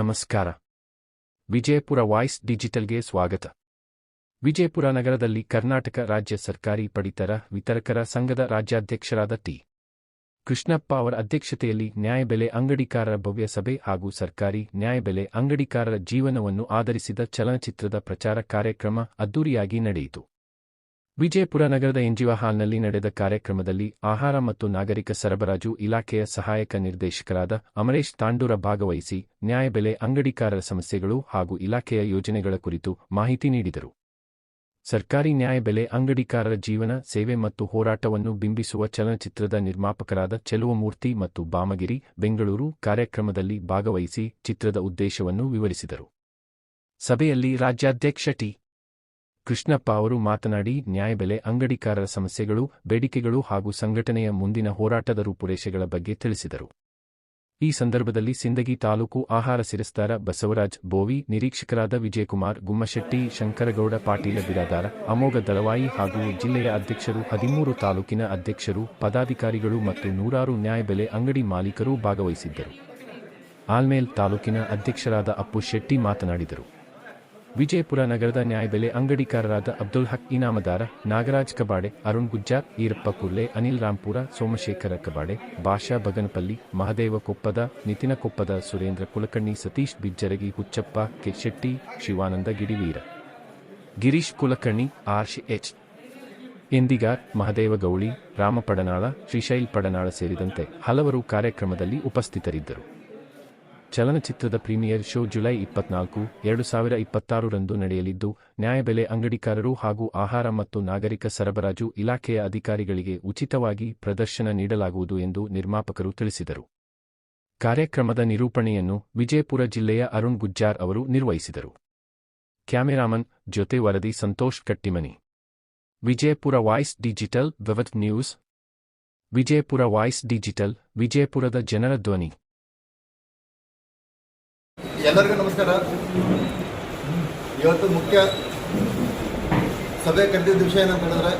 ನಮಸ್ಕಾರ. ವಿಜಯಪುರ ವಾಯ್ಸ್ ಡಿಜಿಟಲ್ಗೆ ಸ್ವಾಗತ. ವಿಜಯಪುರ ನಗರದಲ್ಲಿ ಕರ್ನಾಟಕ ರಾಜ್ಯ ಸರ್ಕಾರಿ ಪಡಿತರ ವಿತರಕರ ಸಂಘದ ರಾಜ್ಯಾಧ್ಯಕ್ಷರಾದ ಟಿ. ಕೃಷ್ಣಪ್ಪ ಅವರ ಅಧ್ಯಕ್ಷತೆಯಲ್ಲಿ ನ್ಯಾಯಬೆಲೆ ಅಂಗಡಿಕಾರರ ಭವ್ಯ ಸಭೆ ಹಾಗೂ ಸರ್ಕಾರಿ ನ್ಯಾಯಬೆಲೆ ಅಂಗಡಿಕಾರರ ಜೀವನವನ್ನು ಆಧರಿಸಿದ ಚಲನಚಿತ್ರದ ಪ್ರಚಾರ ಕಾರ್ಯಕ್ರಮ ಅದ್ದೂರಿಯಾಗಿ ನಡೆಯಿತು. ವಿಜಯಪುರ ನಗರದ ಎನ್ಜಿಒ ಹಾಲ್ನಲ್ಲಿ ನಡೆದ ಕಾರ್ಯಕ್ರಮದಲ್ಲಿ ಆಹಾರ ಮತ್ತು ನಾಗರಿಕ ಸರಬರಾಜು ಇಲಾಖೆಯ ಸಹಾಯಕ ನಿರ್ದೇಶಕರಾದ ಅಮರೇಶ್ ತಾಂಡೂರ ಭಾಗವಹಿಸಿ ನ್ಯಾಯಬೆಲೆ ಅಂಗಡಿಕಾರರ ಸಮಸ್ಯೆಗಳು ಹಾಗೂ ಇಲಾಖೆಯ ಯೋಜನೆಗಳ ಕುರಿತು ಮಾಹಿತಿ ನೀಡಿದರು. ಸರ್ಕಾರಿ ನ್ಯಾಯಬೆಲೆ ಅಂಗಡಿಕಾರರ ಜೀವನ, ಸೇವೆ ಮತ್ತು ಹೋರಾಟವನ್ನು ಬಿಂಬಿಸುವ ಚಲನಚಿತ್ರದ ನಿರ್ಮಾಪಕರಾದ ಚೆಲುವಮೂರ್ತಿ ಮತ್ತು ಬಾಮಗಿರಿ, ಬೆಂಗಳೂರು ಕಾರ್ಯಕ್ರಮದಲ್ಲಿ ಭಾಗವಹಿಸಿ ಚಿತ್ರದ ಉದ್ದೇಶವನ್ನು ವಿವರಿಸಿದರು. ಸಭೆಯಲ್ಲಿ ರಾಜ್ಯಾಧ್ಯಕ್ಷ ಟಿ. ಕೃಷ್ಣಪ್ಪ ಅವರು ಮಾತನಾಡಿ ನ್ಯಾಯಬೆಲೆ ಅಂಗಡಿಕಾರರ ಸಮಸ್ಯೆಗಳು, ಬೇಡಿಕೆಗಳು ಹಾಗೂ ಸಂಘಟನೆಯ ಮುಂದಿನ ಹೋರಾಟದ ರೂಪುರೇಷೆಗಳ ಬಗ್ಗೆ ತಿಳಿಸಿದರು. ಈ ಸಂದರ್ಭದಲ್ಲಿ ಸಿಂದಗಿ ತಾಲೂಕು ಆಹಾರ ಶಿರಸ್ತಾರ ಬಸವರಾಜ್ ಬೋವಿ, ನಿರೀಕ್ಷಕರಾದ ವಿಜಯಕುಮಾರ್ ಗುಮ್ಮಶೆಟ್ಟಿ, ಶಂಕರಗೌಡ ಪಾಟೀಲ ಬಿರಾದಾರ, ಅಮೋಘ ದಳವಾಯಿ ಹಾಗೂ ಜಿಲ್ಲೆಯ ಅಧ್ಯಕ್ಷರು, 13 ತಾಲೂಕಿನ ಅಧ್ಯಕ್ಷರು, ಪದಾಧಿಕಾರಿಗಳು ಮತ್ತು ನೂರಾರು ನ್ಯಾಯಬೆಲೆ ಅಂಗಡಿ ಮಾಲೀಕರು ಭಾಗವಹಿಸಿದ್ದರು. ಆಲ್ಮೇಲ್ ತಾಲೂಕಿನ ಅಧ್ಯಕ್ಷರಾದ ಅಪ್ಪು ಶೆಟ್ಟಿ ಮಾತನಾಡಿದರು. ವಿಜಯಪುರ ನಗರದ ನ್ಯಾಯಬೆಲೆ ಅಂಗಡಿಕಾರರಾದ ಅಬ್ದುಲ್ ಹಕ್ ಇನಾಮದಾರ, ನಾಗರಾಜ್ ಕಬಾಡೆ, ಅರುಣ್ ಗುಜ್ಜಾರ್, ಈರಪ್ಪ ಕುರ್ಲೆ, ಅನಿಲ್ ರಾಂಪುರ, ಸೋಮಶೇಖರ ಕಬಾಡೆ, ಭಾಷಾ ಬಗನಪಲ್ಲಿ, ಮಹದೇವ ಕೊಪ್ಪದ, ನಿತಿನ ಕೊಪ್ಪದ, ಸುರೇಂದ್ರ ಕುಲಕರ್ಣಿ, ಸತೀಶ್ ಬಿಜ್ಜರಗಿ, ಹುಚ್ಚಪ್ಪ ಕೆ ಶೆಟ್ಟಿ, ಶಿವಾನಂದ ಗಿಡಿವೀರ, ಗಿರೀಶ್ ಕುಲಕರ್ಣಿ, ಆರ್.ಎಚ್. ಎಂದಿಗಾರ್, ಮಹದೇವ ಗೌಳಿ, ರಾಮ ಪಡನಾಳ, ಶ್ರೀಶೈಲ್ ಪಡನಾಳ ಸೇರಿದಂತೆ ಹಲವರು ಕಾರ್ಯಕ್ರಮದಲ್ಲಿ ಉಪಸ್ಥಿತರಿದ್ದರು. ಚಲನಚಿತ್ರದ ಪ್ರೀಮಿಯರ್ ಶೋ ಜುಲೈ 24, 2026 ನಡೆಯಲಿದ್ದು, ನ್ಯಾಯಬೆಲೆ ಅಂಗಡಿಕಾರರು ಹಾಗೂ ಆಹಾರ ಮತ್ತು ನಾಗರಿಕ ಸರಬರಾಜು ಇಲಾಖೆಯ ಅಧಿಕಾರಿಗಳಿಗೆ ಉಚಿತವಾಗಿ ಪ್ರದರ್ಶನ ನೀಡಲಾಗುವುದು ಎಂದು ನಿರ್ಮಾಪಕರು ತಿಳಿಸಿದರು. ಕಾರ್ಯಕ್ರಮದ ನಿರೂಪಣೆಯನ್ನು ವಿಜಯಪುರ ಜಿಲ್ಲೆಯ ಅರುಣ್ ಗುಜ್ಜಾರ್ ಅವರು ನಿರ್ವಹಿಸಿದರು. ಕ್ಯಾಮೆರಾಮನ್ ಜೊತೆ ವರದಿ ಸಂತೋಷ್ ಕಟ್ಟಿಮನಿ. ವಿಜಯಪುರ ವಾಯ್ಸ್ ಡಿಜಿಟಲ್ ವಿವತ್ ನ್ಯೂಸ್. ವಿಜಯಪುರ ವಾಯ್ಸ್ ಡಿಜಿಟಲ್, ವಿಜಯಪುರದ ಜನರ ಧ್ವನಿ. ಎಲ್ಲರಿಗೂ ನಮಸ್ಕಾರ. ಇವತ್ತು ಮುಖ್ಯ ಸಭೆ ಕರೆದಿದ್ದ ವಿಷಯ ಏನಂತ ಹೇಳಿದ್ರೆ,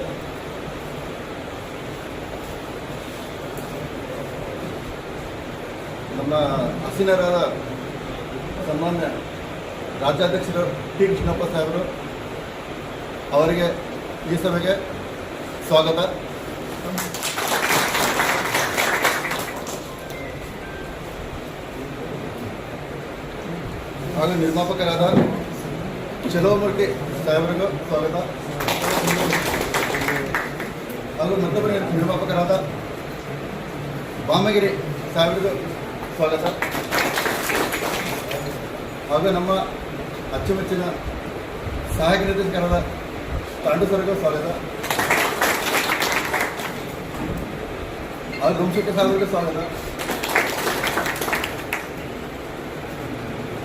ನಮ್ಮ ಹಸಿನರಾದ ಸನ್ಮಾನ್ಯ ರಾಜ್ಯಾಧ್ಯಕ್ಷರು ಟಿ. ಕೃಷ್ಣಪ್ಪ ಸಾಹೇಬರು ಅವರಿಗೆ ಈ ಸಭೆಗೆ ಸ್ವಾಗತ. ಹಾಗೂ ನಿರ್ಮಾಪಕರಾದ ಚೆಲುವಮೂರ್ತಿ ಸಾಹೇಬರಿಗೂ ಸ್ವಾಗತ. ಹಾಗೂ ಮತ್ತೊಬ್ಬರ ನಿರ್ಮಾಪಕರಾದ ಬಾಮಗಿರಿ ಸಾಹೇಬರಿಗೂ ಸ್ವಾಗತ. ಹಾಗೂ ನಮ್ಮ ಅಚ್ಚುಮೆಚ್ಚಿನ ಸಹಾಯಕ ನಿರ್ದೇಶಕರಾದ ತಾಂಡು ಸರ್ಗೂ ಸ್ವಾಗತ. ಹಾಗೂ ಗುಮ್ಮಶೆಟ್ಟಿ ಸಾಹೇಬರಿಗೂ ಸ್ವಾಗತ.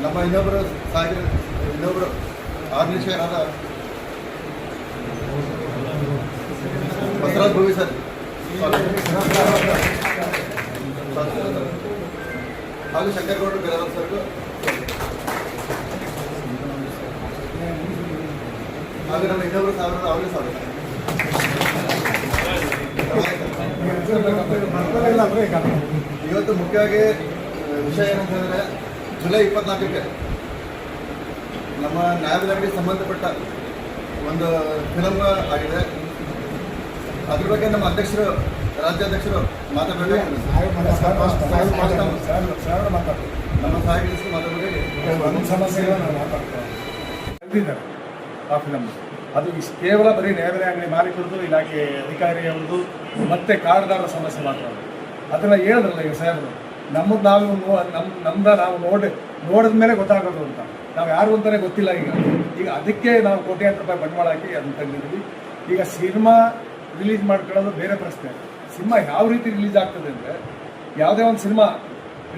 ನಮ್ಮ ಇನ್ನೊಬ್ಬರು ಆರ್ನಿಷರಾದ ಬಸವರಾಜ್ ಬೋವಿ ಸರ್ ಹಾಗೂ ಶಂಕರಗೌಡರು ಬಿರಾದಾರ್ ಸರ್ಗೂ ಹಾಗೂ ನಮ್ಮ ಇನ್ನೊಬ್ಬರು ಸಾವಿರದ ಅವರಿಗೆ ಸ್ವಾಗತ. ಇವತ್ತು ಮುಖ್ಯವಾಗಿ ವಿಷಯ ಏನಂತ ಹೇಳಿದ್ರೆ, ಜುಲೈ 24ಕ್ಕೆ ನಮ್ಮ ನ್ಯಾಯಬೆಲೆಗೆ ಸಂಬಂಧಪಟ್ಟ ಒಂದು ಫಿಲಮ್ ಆಗಿದೆ. ಅದ್ರ ಬಗ್ಗೆ ನಮ್ಮ ಅಧ್ಯಕ್ಷರು, ರಾಜ್ಯಾಧ್ಯಕ್ಷರು ಮಾತಾಡಬೇಕು. ನಮ್ಮ ಸಹಾಯಕ ಮಾತಾಡಬೇಕು. ಆ ಫಿಲಮ್ ಅದು ಕೇವಲ ಬರೀ ನ್ಯಾಯಬೆಲೆ ಅಂಗಡಿ ಮಾಲೀಕರದು, ಇಲಾಖೆ ಅಧಿಕಾರಿಯವ್ರದ್ದು ಮತ್ತೆ ಕಾರ್ಡ್ದಾರರ ಸಮಸ್ಯೆ ಮಾತ್ರ. ಅದನ್ನು ಹೇಳಿದ್ರಲ್ಲ ಈಗ ಸಾಹೇಬರು, ನಮ್ಮದು ನಾವು ನೋಡಿದ ಮೇಲೆ ಗೊತ್ತಾಗೋದು ಅಂತ. ನಾವು ಯಾರು ಅಂತಲೇ ಗೊತ್ತಿಲ್ಲ. ಈಗ ಅದಕ್ಕೆ ನಾವು ಕೋಟ್ಯಾಂತರ ರೂಪಾಯಿ ಬಂಡವಾಳ ಹಾಕಿ ಅದನ್ನು ತಂದಿದ್ದೀವಿ. ಈಗ ಸಿನಿಮಾ ರಿಲೀಸ್ ಮಾಡ್ಕೊಳ್ಳೋದು ಬೇರೆ ಪ್ರಶ್ನೆ. ಸಿನಿಮಾ ಯಾವ ರೀತಿ ರಿಲೀಸ್ ಆಗ್ತದೆ ಅಂದರೆ, ಯಾವುದೇ ಒಂದು ಸಿನಿಮಾ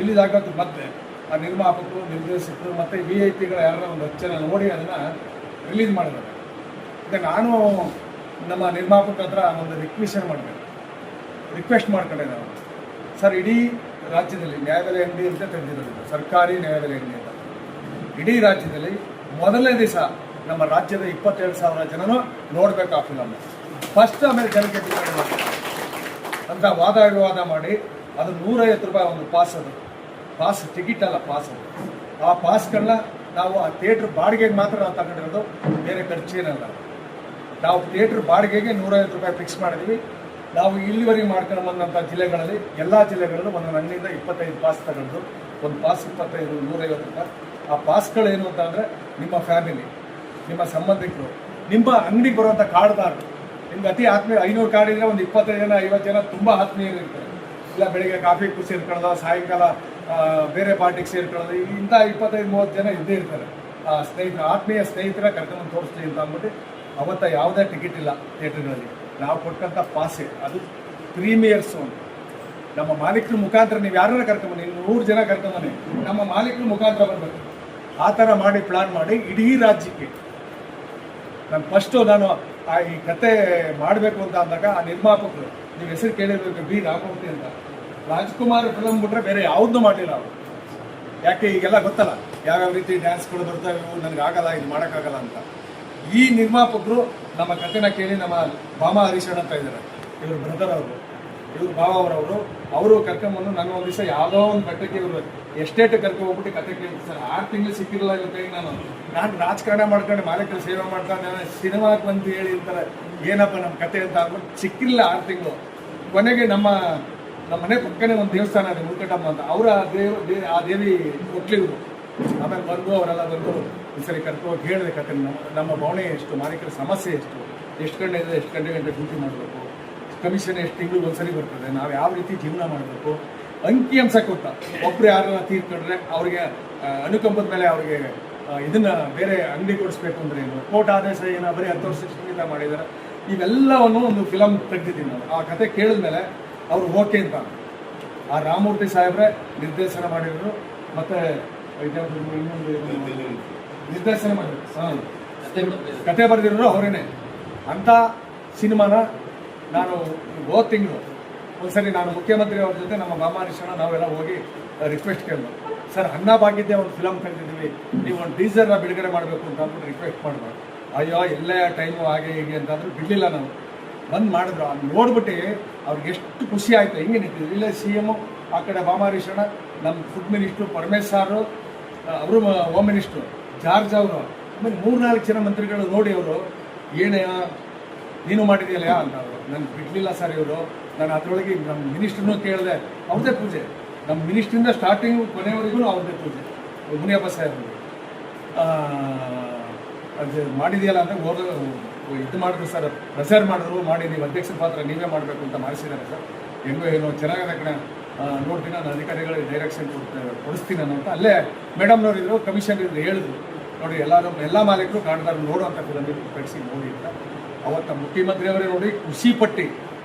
ರಿಲೀಸ್ ಆಗೋದು ಮತ್ತೆ ಆ ನಿರ್ಮಾಪಕರು, ನಿರ್ದೇಶಕರು ಮತ್ತು VIP ಯಾರು ಒಂದು 10 ಜನ ನೋಡಿ ಅದನ್ನು ರಿಲೀಸ್ ಮಾಡಿದ್ದಾರೆ. ಈಗ ನಾನು ನಮ್ಮ ನಿರ್ಮಾಪಕರ ಹತ್ರ ಒಂದು ರಿಕ್ವೆಸ್ಟ್ ಮಾಡ್ಕೊಂಡೆ ನಾವು, ಸರ್ ಇಡೀ ರಾಜ್ಯದಲ್ಲಿ ನ್ಯಾಯಬೆಲೆ ಅಂಗಡಿ ಅಂತ ತೆಗೆದಿರೋದು, ಸರ್ಕಾರಿ ನ್ಯಾಯಬೆಲೆ ಅಂಗಡಿ ಅಂತ ಇಡೀ ರಾಜ್ಯದಲ್ಲಿ ಮೊದಲನೇ ದಿವಸ ನಮ್ಮ ರಾಜ್ಯದ 27,000 ಜನನು ನೋಡಬೇಕು ಆ ಫಿಲಮ್ ಫಸ್ಟ್. ಆಮೇಲೆ ಜನಕ್ಕೆ ಅಂತ ವಾದ ವಿವಾದ ಮಾಡಿ ಅದು 150 ರೂಪಾಯಿ ಒಂದು ಪಾಸ್, ಅದು ಪಾಸ್ ಟಿಕೆಟ್ ಅಲ್ಲ, ಪಾಸ್ ಅದು ಆ ಪಾಸ್ಗಳನ್ನ ನಾವು ಆ ಥಿಯೇಟ್ರ್ ಬಾಡಿಗೆಗೆ ಮಾತ್ರ ನಾವು ತಗೊಂಡಿರೋದು, ಬೇರೆ ಖರ್ಚೇನಲ್ಲ. ನಾವು ಥಿಯೇಟ್ರ್ ಬಾಡಿಗೆಗೆ 150 ರೂಪಾಯಿ ಫಿಕ್ಸ್ ಮಾಡಿದ್ವಿ. ನಾವು ಇಲ್ಲಿವರೆಗೆ ಮಾಡ್ಕೊಂಡು ಬಂದಂಥ ಜಿಲ್ಲೆಗಳಲ್ಲಿ ಎಲ್ಲ ಜಿಲ್ಲೆಗಳಲ್ಲೂ ಒಂದೊಂದು ಅಂಗಡಿಯಿಂದ 25 ಪಾಸ್ ತಗೊಂಡು, ಒಂದು ಪಾಸ್ 25 150 ರೂಪಾಯಿ. ಆ ಪಾಸ್ಗಳೇನು ಅಂತ ಅಂದರೆ ನಿಮ್ಮ ಫ್ಯಾಮಿಲಿ, ನಿಮ್ಮ ಸಂಬಂಧಿಕರು, ನಿಮ್ಮ ಅಂಗಡಿಗೆ ಬರುವಂಥ ಕಾರ್ಡ್ದಾರರು, ನಿಮ್ಗೆ ಅತಿ ಆತ್ಮೀಯ 500 ಕಾರ್ಡ್ ಇದ್ದರೆ ಒಂದು 25 ಜನ 50 ಜನ ತುಂಬ ಆತ್ಮೀಯರಿರ್ತಾರೆ. ಇಲ್ಲ ಬೆಳಿಗ್ಗೆ ಕಾಫಿ ಸೇರ್ಕೊಳ್ಳೋದು, ಸಾಯಂಕಾಲ ಬೇರೆ ಪಾರ್ಟಿಗೆ ಸೇರ್ಕೊಳ್ಳೋದು, ಇಂಥ 25-30 ಜನ ಇದ್ದೇ ಇರ್ತಾರೆ. ಆತ್ಮೀಯ ಸ್ನೇಹಿತರ ಕರ್ಕೊಂಡು ತೋರಿಸ್ತೀವಿ ಅಂತ ಅಂದ್ಬಿಟ್ಟು ಅವತ್ತ ಯಾವುದೇ ಟಿಕೆಟ್ ಇಲ್ಲ ಥಿಯೇಟ್ರ್ಗಳಲ್ಲಿ. ನಾವು ಕೊಟ್ಟಂಥ ಪಾಸೆ ಅದು ಪ್ರೀಮಿಯರ್ಸು ಅಂತ. ನಮ್ಮ ಮಾಲೀಕರ ಮುಖಾಂತರ ನೀವು ಯಾರನ್ನ ಕರ್ಕೊಂಬನ್ನಿ, 100 ಜನ ಕರ್ಕೊಂಬನ್ನಿ, ನಮ್ಮ ಮಾಲೀಕರ ಮುಖಾಂತರ ಬರಬೇಕು. ಆ ಥರ ಮಾಡಿ ಪ್ಲಾನ್ ಮಾಡಿ ಇಡೀ ರಾಜ್ಯಕ್ಕೆ ನಾನು ಈ ಕತೆ ಮಾಡಬೇಕು ಅಂತ ಅಂದಾಗ ಆ ನಿರ್ಮಾಪಕರು, ನೀವು ಹೆಸರು ಕೇಳಿರ್ಬೇಕು, ಬಿ ರಾಮಮೂರ್ತಿ ಅಂತ, ರಾಜ್ಕುಮಾರ್ ಫಿಲಮ್ ಬಿಟ್ರೆ ಬೇರೆ ಯಾವುದೂ ಮಾಡಿಲ್ಲ ಅವರು. ಯಾಕೆ ಈಗೆಲ್ಲ ಗೊತ್ತಲ್ಲ ಯಾವ್ಯಾವ ರೀತಿ ಡ್ಯಾನ್ಸ್ಗಳು ಬರ್ತವೆ, ನನಗೆ ಆಗಲ್ಲ, ಇದು ಮಾಡೋಕ್ಕಾಗಲ್ಲ ಅಂತ. ಈ ನಿರ್ಮಾಪಕರು ನಮ್ಮ ಕಥೆನ ಕೇಳಿ ನಮ್ಮ ಭಾಮಾ ಹರೀಶಣ್ಣ ಅಂತ ಇದ್ದಾರೆ, ಇವರು ಬ್ರದರ್ ಅವರು, ಇವರು ಭಾವರವರು, ಅವರು ಕರ್ಕೊಂಬಂದು ನನ್ನ ಒಂದು ದಿವಸ ಯಾವುದೋ ಒಂದು ಬೆಟ್ಟಕ್ಕೆ ಇವರು ಎಸ್ಟೇಟ್ ಹೋಗ್ಬಿಟ್ಟು ಕತೆ ಕೇಳ್ತಾರೆ. ಸರ್ 6 ತಿಂಗಳು ಸಿಕ್ಕಿರಲ್ಲ ಇವತ್ತಿಗೆ. ನಾನು ರಾಜಕಾರಣ ಮಾಡ್ಕೊಂಡು ಮಾಲೀಕರ ಸೇವೆ ಮಾಡ್ಕೊಂಡು ಸಿನಿಮಾಕ್ಕೆ ಬಂದು ಹೇಳಿ ಇರ್ತಾರೆ, ಏನಪ್ಪ ನಮ್ಮ ಕತೆ ಅಂತ ಅಂದ್ಬಿಟ್ಟು ಸಿಕ್ಕಿಲ್ಲ 6 ತಿಂಗಳು. ಕೊನೆಗೆ ನಮ್ಮ ಮನೆ ಪಕ್ಕನೇ ಒಂದು ದೇವಸ್ಥಾನ ಇದೆ, ಮುಲ್ಕಟಮ್ಮ ಅಂತ, ಅವರ ಆ ದೇವಿ ಒಟ್ಲಿದ್ರು. ಆಮೇಲೆ ಬಂದು ಅವರೆಲ್ಲ ಬಂದು ಈ ಸರಿ ಕರ್ಕೊಂಡು ಹೇಳಿದೆ ಕತೆ, ನಮ್ಮ ಬವಣೆ ಎಷ್ಟು, ಮಾಲೀಕರ ಸಮಸ್ಯೆ ಎಷ್ಟು ಗಂಟೆ ಎಷ್ಟು ಗಂಟೆ ಡ್ಯೂಟಿ ಮಾಡಬೇಕು, ಕಮಿಷನ್ ಎಷ್ಟು ತಿಂಗಳು ಒಂದ್ಸರಿ ಬರ್ತದೆ, ನಾವು ಯಾವ ರೀತಿ ಜೀವನ ಮಾಡಬೇಕು, ಅಂಕಿಅಂಶ ಕೊಟ್ಟ. ಒಬ್ಬರು ಯಾರನ್ನ ತೀರ್ಕೊಂಡ್ರೆ ಅವ್ರಿಗೆ ಅನುಕಂಪದ ಮೇಲೆ ಅವ್ರಿಗೆ ಇದನ್ನ ಬೇರೆ ಅಂಗಡಿ ಕೊಡಿಸ್ಬೇಕು ಅಂದ್ರೆ ಏನು, ಕೋರ್ಟ್ ಆದೇಶ ಏನೋ ಬರೀ 10 ವರ್ಷ ಶಿಕ್ಷಣ ಮಾಡಿದ್ದಾರೆ. ಇವೆಲ್ಲವನ್ನು ಒಂದು ಫಿಲಮ್ ತೆಗ್ದಿದ್ದೀನಿ ನಾನು. ಆ ಕತೆ ಕೇಳಿದ್ಮೇಲೆ ಅವರು ಓಕೆ ಅಂತ ಆ ರಾಮಮೂರ್ತಿ ಸಾಹೇಬ್ರೆ ನಿರ್ದೇಶನ ಮಾಡಿದ್ರು, ಮತ್ತೆ ಇನ್ನೊಂದು ನಿರ್ದೇಶನ ಮಾಡಿದ್ರು, ಕತೆ ಬರೆದಿರೋರು ಅವರೇನೆ. ಅಂಥ ಸಿನಿಮಾನ ನಾನು ಹೋದ ತಿಂಗಳು ಒಂದ್ಸರಿ ನಾನು ಮುಖ್ಯಮಂತ್ರಿ ಅವ್ರ ಜೊತೆ ನಮ್ಮ ಭಾಮಾ ಹರೀಶಣ್ಣ ನಾವೆಲ್ಲ ಹೋಗಿ ರಿಕ್ವೆಸ್ಟ್ ಕೇಳಿದ್ರು, ಸರ್ ಅನ್ನಭಾಗ್ಯದ ಒಂದು ಫಿಲಮ್ ತೆಗೆದಿದ್ದೀವಿ, ನೀವು ಒಂದು ಟೀಸರ್ನ ಬಿಡುಗಡೆ ಮಾಡಬೇಕು ಅಂತ ಅಂದ್ಬಿಟ್ಟು ರಿಕ್ವೆಸ್ಟ್ ಮಾಡಿದ್ರು. ಅಯ್ಯೋ ಎಲ್ಲೇ ಟೈಮು ಹಾಗೆ ಹೀಗೆ ಅಂತಂದ್ರೆ ಬಿಡಲಿಲ್ಲ. ನಾವು ಬಂದು ಮಾಡಿದ್ರು. ಅದು ನೋಡ್ಬಿಟ್ಟು ಅವ್ರಿಗೆ ಎಷ್ಟು ಖುಷಿ ಆಯಿತು. ಹಿಂಗೆ ನಿಂತಿದ್ರು ಇಲ್ಲೇ CM, ಆ ಕಡೆ ಭಾಮಾ ಹರೀಶಣ್ಣ, ನಮ್ಮ ಫುಡ್ ಮಿನಿಸ್ಟ್ರು ಪರಮೇಶ್ ಸಾರು, ಅವರು ಹೋಮ್ ಮಿನಿಸ್ಟ್ರು ಜಾರ್ಜ್ ಅವರು, ಆಮೇಲೆ 3-4 ಜನ ಮಂತ್ರಿಗಳು ನೋಡಿ ಅವರು ಏನೇ ನೀನು ಮಾಡಿದೆಯಲ್ಲ ಅಂತ. ಅವರು ನನಗೆ ಬಿಡಲಿಲ್ಲ ಸರ್ ಇವರು. ನಾನು ಅದರೊಳಗೆ ನಮ್ಮ ಮಿನಿಸ್ಟ್ರನ್ನೂ ಕೇಳಿದೆ, ಅವ್ರದ್ದೇ ಪೂಜೆ, ನಮ್ಮ ಮಿನಿಸ್ಟ್ರಿಂದ ಸ್ಟಾರ್ಟಿಂಗು ಕೊನೆಯವರೆಗೂ ಅವ್ರದ್ದೇ ಪೂಜೆ. ಮುನಿಯಪ್ಪ ಸಾಹೇಬರು ಅದು ಮಾಡಿದೆಯಲ್ಲ ಅಂದರೆ ಇದು ಮಾಡಿದ್ರು ಸರ್, ಪ್ರೆಸರ್ ಮಾಡಿದ್ರು, ಮಾಡಿ ನೀವು ಅಧ್ಯಕ್ಷ ಪಾತ್ರ ನೀವೇ ಮಾಡಬೇಕು ಅಂತ ಮಾಡಿಸಿದ್ದಾರೆ ಸರ್. ಹೆಂಗೋ ಏನೋ ಚೆನ್ನಾಗಿದೆ ಕಡೆ ನೋಡ್ತೀನಿ, ನಾನು ಅಧಿಕಾರಿಗಳಿಗೆ ಡೈರೆಕ್ಷನ್ ಕೊಡಿಸ್ತೀನಿ ಅನ್ನೋ ಅಂತ. ಅಲ್ಲೇ ಮೇಡಮ್ನವ್ರು ಇದ್ರು, ಕಮಿಷನ್ ಇದ್ರು, ಹೇಳಿದ್ರು ನೋಡಿ ಎಲ್ಲ ಮಾಲೀಕರು ಕಾಣ್ದಾರ ನೋಡುವಂಥ ಫಿಲಮ್ ಕಳಿಸಿ ನೋಡಿ ಅಂತ. ಅವತ್ತು ಮುಖ್ಯಮಂತ್ರಿಯವರೇ ನೋಡಿ ಖುಷಿ ಪಟ್ಟು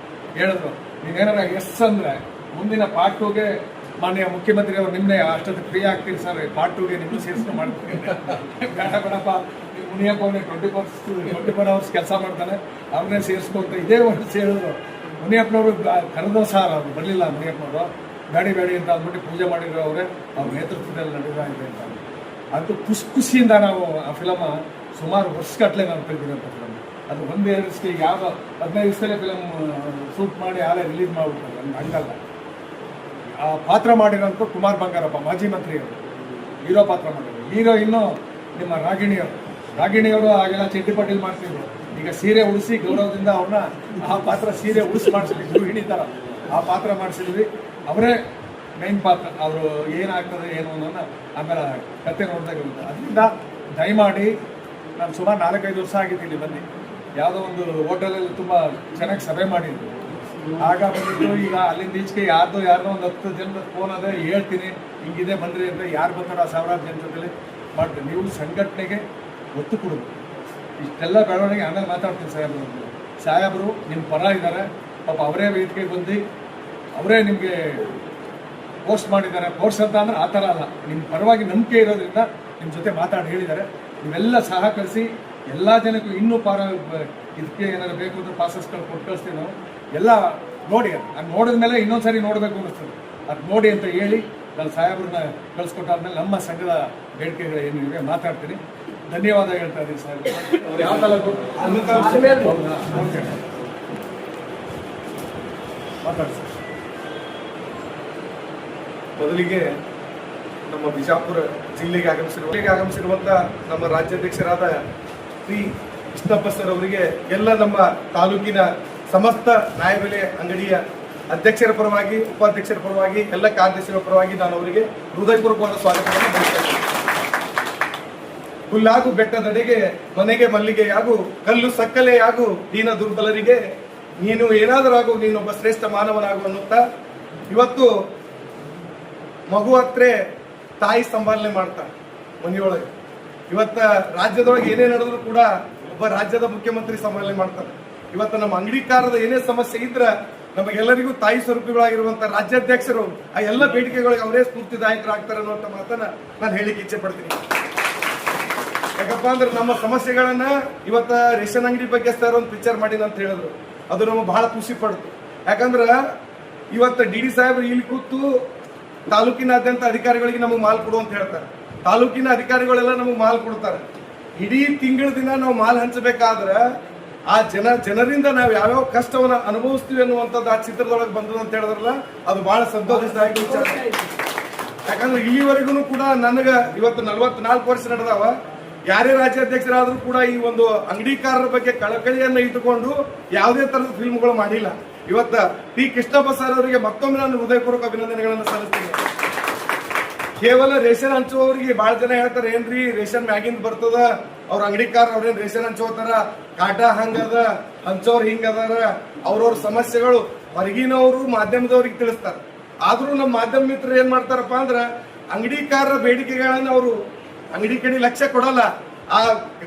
ಹೇಳಿದ್ರು, ನೀವೇನಾರ ಎಸ್ ಅಂದರೆ ಮುಂದಿನ ಪಾರ್ಟ್ 2ಗೆ ಮಾನ್ಯ ಮುಖ್ಯಮಂತ್ರಿಯವರು ನಿಮ್ಮನ್ನೇ ಅಷ್ಟೊತ್ತು ಫ್ರೀ ಆಗ್ತೀರಿ ಸರ್, ಪಾರ್ಟ್ 2ಗೆ ನಿಮ್ಮನ್ನು ಸೇರಿಸ್ಕೊಂಡು ಮಾಡ್ತೀವಿ. ಬೇಡ ಬೇಡಪ್ಪ, ಮುನಿಯಪ್ಪ ಅವನೇ 24 ಅವರ್ಸ್ ಕೆಲಸ ಮಾಡ್ತಾನೆ, ಅವ್ರನ್ನೇ ಸೇರಿಸ್ಕೊಂತ ಇದೇ ವರ್ಷ ಹೇಳಿದ್ರು. ಮುನಿಯಪ್ಪನವರು ಕರೆದೋ ಸಾರ್, ಅವ್ರು ಬರಲಿಲ್ಲ ಮುನಿಯಪ್ಪನವರು, ಬೇಡಿ ಅಂತ ಅಂದ್ಬಿಟ್ಟು ಪೂಜೆ ಮಾಡಿದ್ರು ಅವರೇ, ಅವ್ರ ನೇತೃತ್ವದಲ್ಲಿ ನಡೆದ ಇದೆ ಅಂತ. ಅದು ಖುಷಿಯಿಂದ ನಾವು ಆ ಫಿಲಮ್ ಸುಮಾರು ವರ್ಷಗಟ್ಟಲೆ ನಾವು ತೆಗೆದಿರೋಂಥ ಫಿಲಮ್. ಅದು 1-2 ದಿವಸಕ್ಕೆ ಯಾವ 15 ದಿವಸದಲ್ಲೇ ಫಿಲಮ್ ಶೂಟ್ ಮಾಡಿ ಆಲೇ ರಿಲೀಸ್ ಮಾಡಿಬಿಡ್ತಾರೆ. ಹಂಗಲ್ಲ. ಆ ಪಾತ್ರ ಮಾಡಿರೋಂಥ ಕುಮಾರ್ ಬಂಗಾರಪ್ಪ, ಮಾಜಿ ಮಂತ್ರಿಯವರು, ಹೀರೋ ಪಾತ್ರ ಮಾಡಿದ್ರು. ಹೀರೋ ಇನ್ನೂ ನಿಮ್ಮ ರಾಗಿಣಿಯವರು ಆಗೆಲ್ಲ ಚಡ್ಡಿ ಪಟೇಲ್ ಮಾಡ್ತಿದ್ರು. ಈಗ ಸೀರೆ ಉಡಿಸಿ ಗೌರವದಿಂದ ಅವ್ರನ್ನ ಆ ಪಾತ್ರ ಸೀರೆ ಉಡಿಸಿ ಮಾಡಿಸಿದ್ವಿ, ಗೃಹಿಣಿ ಥರ ಆ ಪಾತ್ರ ಮಾಡಿಸಿದ್ವಿ. ಅವರೇ ಮೈನ್ ಪಾತ್ರ. ಅವರು ಏನಾಗ್ತದೆ ಏನು ಅನ್ನೋದನ್ನ ಆಮೇಲೆ ಕತೆ ನೋಡಿದಾಗ ಇರುತ್ತೆ. ಅದರಿಂದ ದಯಮಾಡಿ ನಾನು ಸುಮಾರು 4-5 ವರ್ಷ ಆಗಿದ್ದೀನಿ ಬಂದು, ಯಾವುದೋ ಒಂದು ಹೋಟೆಲಲ್ಲಿ ತುಂಬ ಚೆನ್ನಾಗಿ ಸಭೆ ಮಾಡಿದ್ರು. ಆಗ ಬಂದಿದ್ದು ಈಗ ಅಲ್ಲಿಂದ ಈಚೆಗೆ ಯಾರ್ದೋ ಒಂದು 10 ಜನದ ಫೋನ್ ಅದೇ ಹೇಳ್ತೀನಿ, ಹಿಂಗಿದೆ ಬಂದ್ರಿ ಅಂದರೆ ಯಾರು ಬಂದಾರೋ 1000 ಜನ ಜೊತೆಲಿ ಮಾಡ್ತೀನಿ. ನೀವು ಸಂಘಟನೆಗೆ ಒತ್ತು ಕೊಡೋದು. ಇಷ್ಟೆಲ್ಲ ಬೆಳವಣಿಗೆ ಆಮೇಲೆ ಮಾತಾಡ್ತೀನಿ ಸಾಹೇಬರು ನಿಮ್ಮ ಪರ ಇದ್ದಾರೆ ಪಾಪ, ಅವರೇ ವೇದಿಕೆಗೆ ಬಂದು ಅವರೇ ನಿಮಗೆ ಪೋಸ್ಟ್ ಮಾಡಿದ್ದಾರೆ. ಪೋಸ್ಟ್ ಅಂತ ಅಂದರೆ ಆ ಥರ ಅಲ್ಲ, ನಿಮ್ಮ ಪರವಾಗಿ ನಂಬಿಕೆ ಇರೋದ್ರಿಂದ ನಿಮ್ಮ ಜೊತೆ ಮಾತಾಡಿ ಹೇಳಿದ್ದಾರೆ. ನೀವೆಲ್ಲ ಸಹಕರಿಸಿ ಎಲ್ಲ ಜನಕ್ಕೂ ಇನ್ನೂ ಇದಕ್ಕೆ ಏನಾದ್ರು ಬೇಕು ಅಂದರೆ ಪಾಸಸ್ಗಳು ಕೊಟ್ಟು ಕಳಿಸ್ತೀವಿ ನಾವು. ಎಲ್ಲ ನೋಡಿ, ಅದು ನೋಡಿದ ಮೇಲೆ ಇನ್ನೊಂದ್ಸರಿ ನೋಡಬೇಕು ಅನ್ನಿಸ್ತದೆ. ಅದು ನೋಡಿ ಅಂತ ಹೇಳಿ ನಾನು ಸಾಹೇಬ್ರನ್ನ ಕಳಿಸ್ಕೊಟ್ಟಾದ್ಮೇಲೆ ನಮ್ಮ ಸಂಘದ ಬೇಡಿಕೆಗಳು ಏನಿವೆ ಮಾತಾಡ್ತೀನಿ. ಧನ್ಯವಾದ ಹೇಳ್ತಾ ಇದ್ದೀನಿ ಸಾಹೇಬ್. ಅವ್ರು ಯಾವ ತಾಲೂಕು ಮಾತಾಡಿ ಸರ್. ಮೊದಲಿಗೆ ನಮ್ಮ ಬಿಜಾಪುರ ಜಿಲ್ಲೆಗೆ ಆಗಮಿಸಿರುವಂಥ ನಮ್ಮ ರಾಜ್ಯಾಧ್ಯಕ್ಷರಾದ ಶ್ರೀ ಕೃಷ್ಣಪ್ಪ ಸರ್ ಅವರಿಗೆ ಎಲ್ಲ ನಮ್ಮ ತಾಲೂಕಿನ ಸಮಸ್ತ ನ್ಯಾಯಬೆಲೆ ಅಂಗಡಿಯ ಅಧ್ಯಕ್ಷರ ಪರವಾಗಿ ಉಪಾಧ್ಯಕ್ಷರ ಪರವಾಗಿ ಎಲ್ಲ ಕಾರ್ಯದರ್ಶಿಗಳ ಪರವಾಗಿ ನಾನು ಅವರಿಗೆ ಹೃದಯಪೂರ್ವಕವಾದ ಸ್ವಾಗತವನ್ನು ಬಯಸ್ತೇನೆ. ಹುಲ್ಲಾಗು ಬೆಟ್ಟದಡೆಗೆ ಮನೆಗೆ ಮಲ್ಲಿಗೆಯಾಗು ಕಲ್ಲು ಸಕ್ಕಲೆಯಾಗು ದೀನ ದುರ್ಬಲರಿಗೆ ನೀನು ಏನಾದರಾಗು ನೀನೊಬ್ಬ ಶ್ರೇಷ್ಠ ಮಾನವನಾಗು ಅನ್ನುತ್ತಾ ಇವತ್ತು ಮಗು ಹತ್ರೆ ತಾಯಿ ಸಂಪಾದನೆ ಮಾಡ್ತಾರೆ ಮನೆಯೊಳಗೆ. ಇವತ್ತ ರಾಜ್ಯದೊಳಗೆ ಏನೇ ನಡೆದ್ರು ಕೂಡ ಒಬ್ಬ ರಾಜ್ಯದ ಮುಖ್ಯಮಂತ್ರಿ ಸಂಪಾದನೆ ಮಾಡ್ತಾರೆ. ಇವತ್ತು ನಮ್ಮ ಅಂಗಡಿಕಾರದ ಏನೇ ಸಮಸ್ಯೆ ಇದ್ರೆ ನಮಗೆಲ್ಲರಿಗೂ ತಾಯಿ ಸ್ವರೂಪಿಗಳಾಗಿರುವಂತ ರಾಜ್ಯಾಧ್ಯಕ್ಷರು ಆ ಎಲ್ಲ ಬೇಡಿಕೆಗಳಿಗೆ ಅವರೇ ಸ್ಫೂರ್ತಿದಾಯಕರಾಗ್ತಾರೆ ಅನ್ನುವಂಥ ಮಾತನ್ನ ನಾನು ಹೇಳಿಕ್ಕೆ ಇಚ್ಛೆ ಪಡ್ತೀನಿ. ಯಾಕಪ್ಪ ಅಂದ್ರೆ ನಮ್ಮ ಸಮಸ್ಯೆಗಳನ್ನ ಇವತ್ತ ರೇಷನ್ ಅಂಗಡಿ ಬಗ್ಗೆ ಸರ್ ಒಂದು ಪಿಕ್ಚರ್ ಮಾಡಿನ ಅಂತ ಹೇಳಿದ್ರು, ಅದು ನಮಗೆ ಬಹಳ ಖುಷಿ ಪಡ್ತು. ಯಾಕಂದ್ರ ಇವತ್ತ ಡಿ ಸಾಹೇಬ್ರು ಇಲ್ಲಿ ಕೂತು ತಾಲೂಕಿನಾದ್ಯಂತ ಅಧಿಕಾರಿಗಳಿಗೆ ನಮಗೆ ಮಾಲ್ ಕೊಡು ಅಂತ ಹೇಳ್ತಾರೆ. ತಾಲೂಕಿನ ಅಧಿಕಾರಿಗಳೆಲ್ಲ ನಮಗೆ ಮಾಲ್ ಕೊಡ್ತಾರೆ. ಇಡೀ ತಿಂಗಳ ದಿನ ನಾವು ಮಾಲ್ ಹಂಚಬೇಕಾದ್ರೆ ಆ ಜನರಿಂದ ನಾವು ಯಾವ್ಯಾವ ಕಷ್ಟವನ್ನ ಅನುಭವಿಸ್ತೀವಿ ಅನ್ನುವಂಥದ್ದು ಆ ಚಿತ್ರದೊಳಗೆ ಬಂದದ ಅಂತ ಹೇಳಿದ್ರಲ್ಲ, ಅದು ಬಹಳ ಸಂತೋಷದಾಯಕ ವಿಚಾರ. ಯಾಕಂದ್ರೆ ಇಲ್ಲಿವರೆಗೂ ಕೂಡ ನನಗ ಇವತ್ತು 44 ವರ್ಷ ನಡೆದಾವ. ಯಾರೇ ರಾಜ್ಯಾಧ್ಯಕ್ಷರಾದ್ರೂ ಕೂಡ ಈ ಒಂದು ಅಂಗಡಿಕಾರರ ಬಗ್ಗೆ ಕಳಕಳಿಯನ್ನ ಇಟ್ಟುಕೊಂಡು ಯಾವುದೇ ತರದ ಫಿಲ್ಮ್ಗಳು ಮಾಡಿಲ್ಲ. ಇವತ್ತ ಟಿ ಕೃಷ್ಣಪ್ಪ ಸರ್ ಅವರಿಗೆ ಮತ್ತೊಮ್ಮೆ ನಾನು ಹೃದಯಪೂರ್ವಕ ಅಭಿನಂದನೆಗಳನ್ನು ಸಲ್ಲಿಸ್ತೀನಿ. ಕೇವಲ ರೇಷನ್ ಹಂಚುವವರಿಗೆ ಬಹಳ ಜನ ಹೇಳ್ತಾರೆ, ಏನ್ರಿ ರೇಷನ್ ಮ್ಯಾಗಿಂದ ಬರ್ತದ, ಅವ್ರ ಅಂಗಡಿಕಾರ ಅವ್ರೇನ್ ರೇಷನ್ ಹಂಚೋತಾರ, ಕಾಟ ಹಂಗದ, ಹಂಚೋರ್ ಹಿಂಗದಾರ, ಅವ್ರವ್ರ ಸಮಸ್ಯೆಗಳು ಹೊರಗಿನವರು ಮಾಧ್ಯಮದವ್ರಿಗೆ ತಿಳಿಸ್ತಾರೆ. ಆದ್ರೂ ನಮ್ಮ ಮಾಧ್ಯಮ ಮಿತ್ರರು ಏನ್ ಮಾಡ್ತಾರಪ್ಪ ಅಂದ್ರ ಅಂಗಡಿಕಾರರ ಬೇಡಿಕೆಗಳನ್ನ ಅವರು ಅಂಗಡಿ ಕಡೆ ಲಕ್ಷ್ಯ ಕೊಡಲ್ಲ, ಆ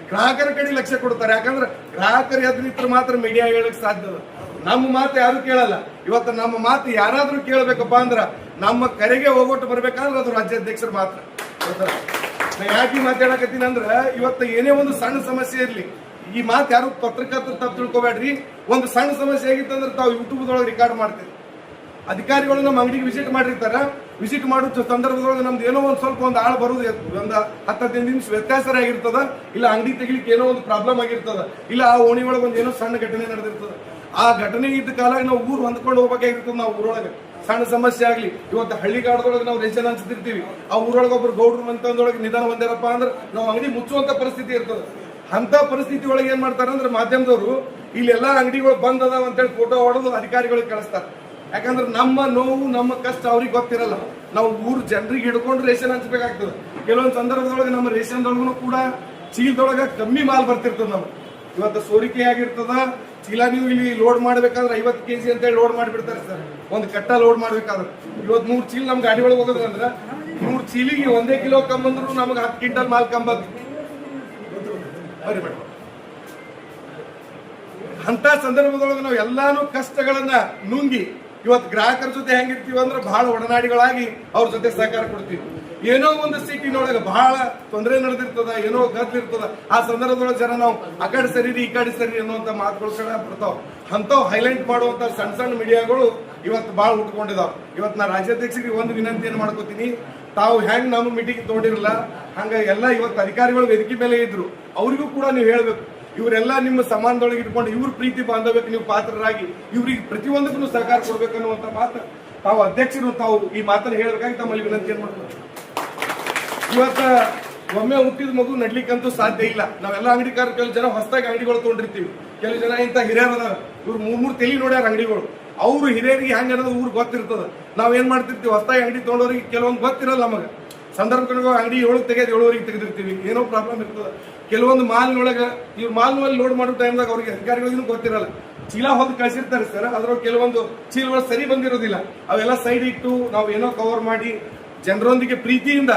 ಗ್ರಾಹಕರ ಕಡೆ ಲಕ್ಷ್ಯ ಕೊಡ್ತಾರೆ. ಯಾಕಂದ್ರೆ ಗ್ರಾಹಕರು ಎದ್ದು ನಿಂತರೆ ಮಾತ್ರ ಮೀಡಿಯಾ ಹೇಳಕ್ ಸಾಧ್ಯ. ನಮ್ಮ ಮಾತು ಯಾರು ಕೇಳಲ್ಲ. ಇವತ್ತು ನಮ್ಮ ಮಾತು ಯಾರಾದ್ರೂ ಕೇಳಬೇಕಪ್ಪ ಅಂದ್ರ ನಮ್ಮ ಕರೆಗೆ ಹೋಗೊಟ್ಟು ಬರ್ಬೇಕಂದ್ರೆ ಅದು ರಾಜ್ಯಾಧ್ಯಕ್ಷರು ಮಾತ್ರ. ನಾ ಯಾಕೆ ಮಾತಾಡಕತ್ತೀನಿ ಅಂದ್ರ ಇವತ್ತು ಏನೇ ಒಂದು ಸಣ್ಣ ಸಮಸ್ಯೆ ಇರ್ಲಿ, ಈ ಮಾತು ಯಾರು ಪತ್ರಕರ್ತರು ತಪ್ಪು ತಿಳ್ಕೊಬೇಡ್ರಿ. ಒಂದು ಸಣ್ಣ ಸಮಸ್ಯೆ ಆಗಿತ್ತಂದ್ರೆ ತಾವು ಯೂಟ್ಯೂಬ್ದೊಳಗೆ ರೆಕಾರ್ಡ್ ಮಾಡ್ತೀವಿ. ಅಧಿಕಾರಿಗಳು ನಮ್ಮ ಅಂಗಡಿಗೆ ವಿಸಿಟ್ ಮಾಡಿರ್ತಾರ. ವಿಸಿಟ್ ಮಾಡೋ ಸಂದರ್ಭದೊಳಗೆ ನಮ್ದು ಏನೋ ಒಂದು ಸ್ವಲ್ಪ ಒಂದು ಆಳು ಬರುದು ಒಂದು 10-15 ನಿಮಿಷ ವ್ಯತ್ಯಾಸ ಆಗಿರ್ತದ, ಇಲ್ಲ ಅಂಗಡಿ ತೆಗಿಲಿಕ್ಕೆ ಏನೋ ಒಂದು ಪ್ರಾಬ್ಲಮ್ ಆಗಿರ್ತದ, ಇಲ್ಲ ಆ ಓಣಿ ಒಳಗೆ ಒಂದು ಏನೋ ಸಣ್ಣ ಘಟನೆ ನಡೆದಿರ್ತದ. ಆ ಘಟನೆ ಇದ್ದ ಕಾಲಾಗ ನಾವು ಊರು ಹೊಂದ್ಕೊಂಡು ಹೋಗ್ಬೇಕಾಗಿರ್ತದೆ. ನಾವು ಊರೊಳಗೆ ಸಣ್ಣ ಸಮಸ್ಯೆ ಆಗ್ಲಿ, ಇವತ್ತು ಹಳ್ಳಿಗಾಡದೊಳಗೆ ನಾವು ರೇಷನ್ ಹಂಚ್ತಿರ್ತೀವಿ, ಆ ಊರೊಳಗೆ ಒಬ್ರು ಗೌಡ್ರು ಮಂತಂದೊಳಗೆ ನಿಧಾನ ಹೊಂದಿರಪ್ಪ ಅಂದ್ರೆ ನಾವು ಅಂಗಡಿ ಮುಚ್ಚುವಂತ ಪರಿಸ್ಥಿತಿ ಇರ್ತದೆ. ಅಂತ ಪರಿಸ್ಥಿತಿ ಒಳಗೆ ಏನ್ ಮಾಡ್ತಾರೆ ಅಂದ್ರೆ ಮಾಧ್ಯಮದವರು ಇಲ್ಲೆಲ್ಲ ಅಂಗಡಿಗಳು ಬಂದ್ ಅದಾವ ಅಂತೇಳಿ ಫೋಟೋ ಹೊಡೆದು ಅಧಿಕಾರಿಗಳಿಗೆ ಕಳಿಸ್ತಾರೆ. ಯಾಕಂದ್ರೆ ನಮ್ಮ ನೋವು ನಮ್ಮ ಕಷ್ಟ ಅವ್ರಿಗೆ ಗೊತ್ತಿರಲ್ಲ. ನಾವು ಊರು ಜನರಿಗೆ ಹಿಡ್ಕೊಂಡು ರೇಷನ್ ಹಂಚ್ಬೇಕಾಗ್ತದೆ. ಕೆಲವೊಂದು ಸಂದರ್ಭದೊಳಗೆ ನಮ್ಮ ರೇಷನ್ದೊಳಗೂ ಕೂಡ ಚೀಲದೊಳಗೆ ಕಮ್ಮಿ ಮಾಲ್ ಬರ್ತಿರ್ತದೆ. ನಮ್ಗೆ ಇವತ್ತು ಸೋರಿಕೆ ಆಗಿರ್ತದ. ಚೀಲ ನೀವು ಇಲ್ಲಿ ಲೋಡ್ ಮಾಡ್ಬೇಕಾದ್ರೆ 50 kg ಅಂತೇಳಿ ಲೋಡ್ ಮಾಡಿಬಿಡ್ತಾರೆ ಸರ್. ಒಂದು ಕಟ್ಟ ಲೋಡ್ ಮಾಡ್ಬೇಕಾದ್ರೆ ಇವತ್ತು 100 ಚೀಲ ನಮ್ ಗಾಡಿ ಒಳಗೆ ಹೋಗೋದ್ರ ಅಂದ್ರೆ 100 ಚೀಲಿಗೆ 1 ಕಿಲೋ ಕಮ್ಮಿ ಅಂದ್ರೂ ನಮಗೆ 10 ಕ್ವಿಂಟಲ್ ಮಾಲ್ ಕಂಬದ್. ಅಂತ ಸಂದರ್ಭದೊಳಗೆ ನಾವು ಎಲ್ಲಾನು ಕಷ್ಟಗಳನ್ನ ನುಂಗಿ ಇವತ್ತು ಗ್ರಾಹಕರ ಜೊತೆ ಹೆಂಗಿರ್ತೀವಿ ಅಂದ್ರೆ ಬಹಳ ಒಡನಾಡಿಗಳಾಗಿ ಅವ್ರ ಜೊತೆ ಸಹಕಾರ ಕೊಡ್ತೀವಿ. ಏನೋ ಒಂದು ಸಿಟಿನೊಳಗೆ ಬಹಳ ತೊಂದರೆ ನಡೆದಿರ್ತದ, ಏನೋ ಗದ್ಲಿರ್ತದ, ಆ ಸಂದರ್ಭದೊಳಗೆ ಜನ ನಾವು ಆ ಕಡೆ ಸರಿ ಈ ಕಡೆ ಸರಿ ಅನ್ನುವಂತ ಮಾತುಗಳು ಕೂಡ ಬರ್ತಾವ. ಅಂಥವು ಹೈಲೈಟ್ ಮಾಡುವಂತ ಸಣ್ಣ ಸಣ್ಣ ಮೀಡಿಯಾಗಳು ಇವತ್ತು ಬಹಳ ಉಟ್ಕೊಂಡಿದಾವ. ಇವತ್ತು ನಾ ರಾಜ್ಯಾಧ್ಯಕ್ಷರಿಗೆ ಒಂದು ವಿನಂತಿಯನ್ನು ಮಾಡ್ಕೋತೀನಿ, ತಾವು ಹೆಂಗ್ ನಮ್ಮ ಮೀಟಿಂಗ್ ತಗೊಂಡಿರಲ್ಲ ಹಂಗ ಎಲ್ಲ ಇವತ್ತು ಅಧಿಕಾರಿಗಳು ವೇದಿಕೆ ಮೇಲೆ ಇದ್ರು, ಅವರಿಗೂ ಕೂಡ ನೀವು ಹೇಳ್ಬೇಕು, ಇವರೆಲ್ಲ ನಿಮ್ಮ ಸಮಾನದೊಳಗೆ ಇಟ್ಕೊಂಡು ಇವ್ರ ಪ್ರೀತಿ ಬಾಂಧವ್ಯಕ್ಕೆ ನೀವು ಪಾತ್ರರಾಗಿ ಇವ್ರಿಗೆ ಪ್ರತಿಯೊಂದಕ್ಕೂ ಸಹಕಾರ ಕೊಡ್ಬೇಕು ಅನ್ನುವಂತ ಮಾತು ತಾವು ಅಧ್ಯಕ್ಷರು ತಾವು ಈ ಮಾತನ್ನು ಹೇಳಬೇಕಾಗಿ ತಮ್ಮಲ್ಲಿ ವಿನಂತಿಯನ್ನು ಮಾಡ್ತಾರೆ. ಇವತ್ತ ಒಮ್ಮೆ ಹುಟ್ಟಿದ ಮಗು ನಡ್ಲಿಕ್ಕಂತೂ ಸಾಧ್ಯ ಇಲ್ಲ. ನಾವೆಲ್ಲ ಅಂಗಡಿಕಾರ ಕೆಲವು ಜನ ಹೊಸದಾಗಿ ಅಂಗಡಿಗಳು ತೊಗೊಂಡಿರ್ತೀವಿ, ಕೆಲವು ಜನ ಇಂಥ ಹಿರಿಯರು ಅದಾರ, ಇವ್ರು 3 ತಲೆ ನೋಡ್ಯಾರ ಅಂಗಡಿಗಳು. ಅವ್ರು ಹಿರಿಯರಿಗೆ ಹೆಂಗ ಅನ್ನೋದು ಊರಿಗೆ ಗೊತ್ತಿರ್ತದ. ನಾವ್ ಏನ್ ಮಾಡ್ತಿರ್ತೀವಿ, ಹೊಸದಾಗಿ ಅಂಗಡಿ ತೊಗೊಂಡವ್ರಿಗೆ ಕೆಲವೊಂದು ಗೊತ್ತಿರಲ್ಲ. ನಮಗೆ ಸಂದರ್ಭ ಅಂಗಡಿ 7 ತೆಗೆದು 7ವರೆಗೆ ತೆಗೆದಿರ್ತೀವಿ, ಏನೋ ಪ್ರಾಬ್ಲಮ್ ಇರ್ತದ. ಕೆಲವೊಂದು ಮಾಲ್ನೊಳಗೆ ಇವ್ರು ಮಾಲ್ನಲ್ಲಿ ಲೋಡ್ ಮಾಡೋ ಟೈಮ್ದಾಗ ಅವ್ರಿಗೆ ಅಧಿಕಾರಿಗಳಿಗೂ ಗೊತ್ತಿರಲ್ಲ, ಚೀಲ ಹೊಂದು ಕಳಿಸಿರ್ತಾರೆ ಸರ್. ಅದ್ರ ಕೆಲವೊಂದು ಚೀಲಗಳು ಸರಿ ಬಂದಿರೋದಿಲ್ಲ, ಅವೆಲ್ಲ ಸೈಡ್ ಇಟ್ಟು ನಾವು ಏನೋ ಕವರ್ ಮಾಡಿ ಜನರೊಂದಿಗೆ ಪ್ರೀತಿಯಿಂದ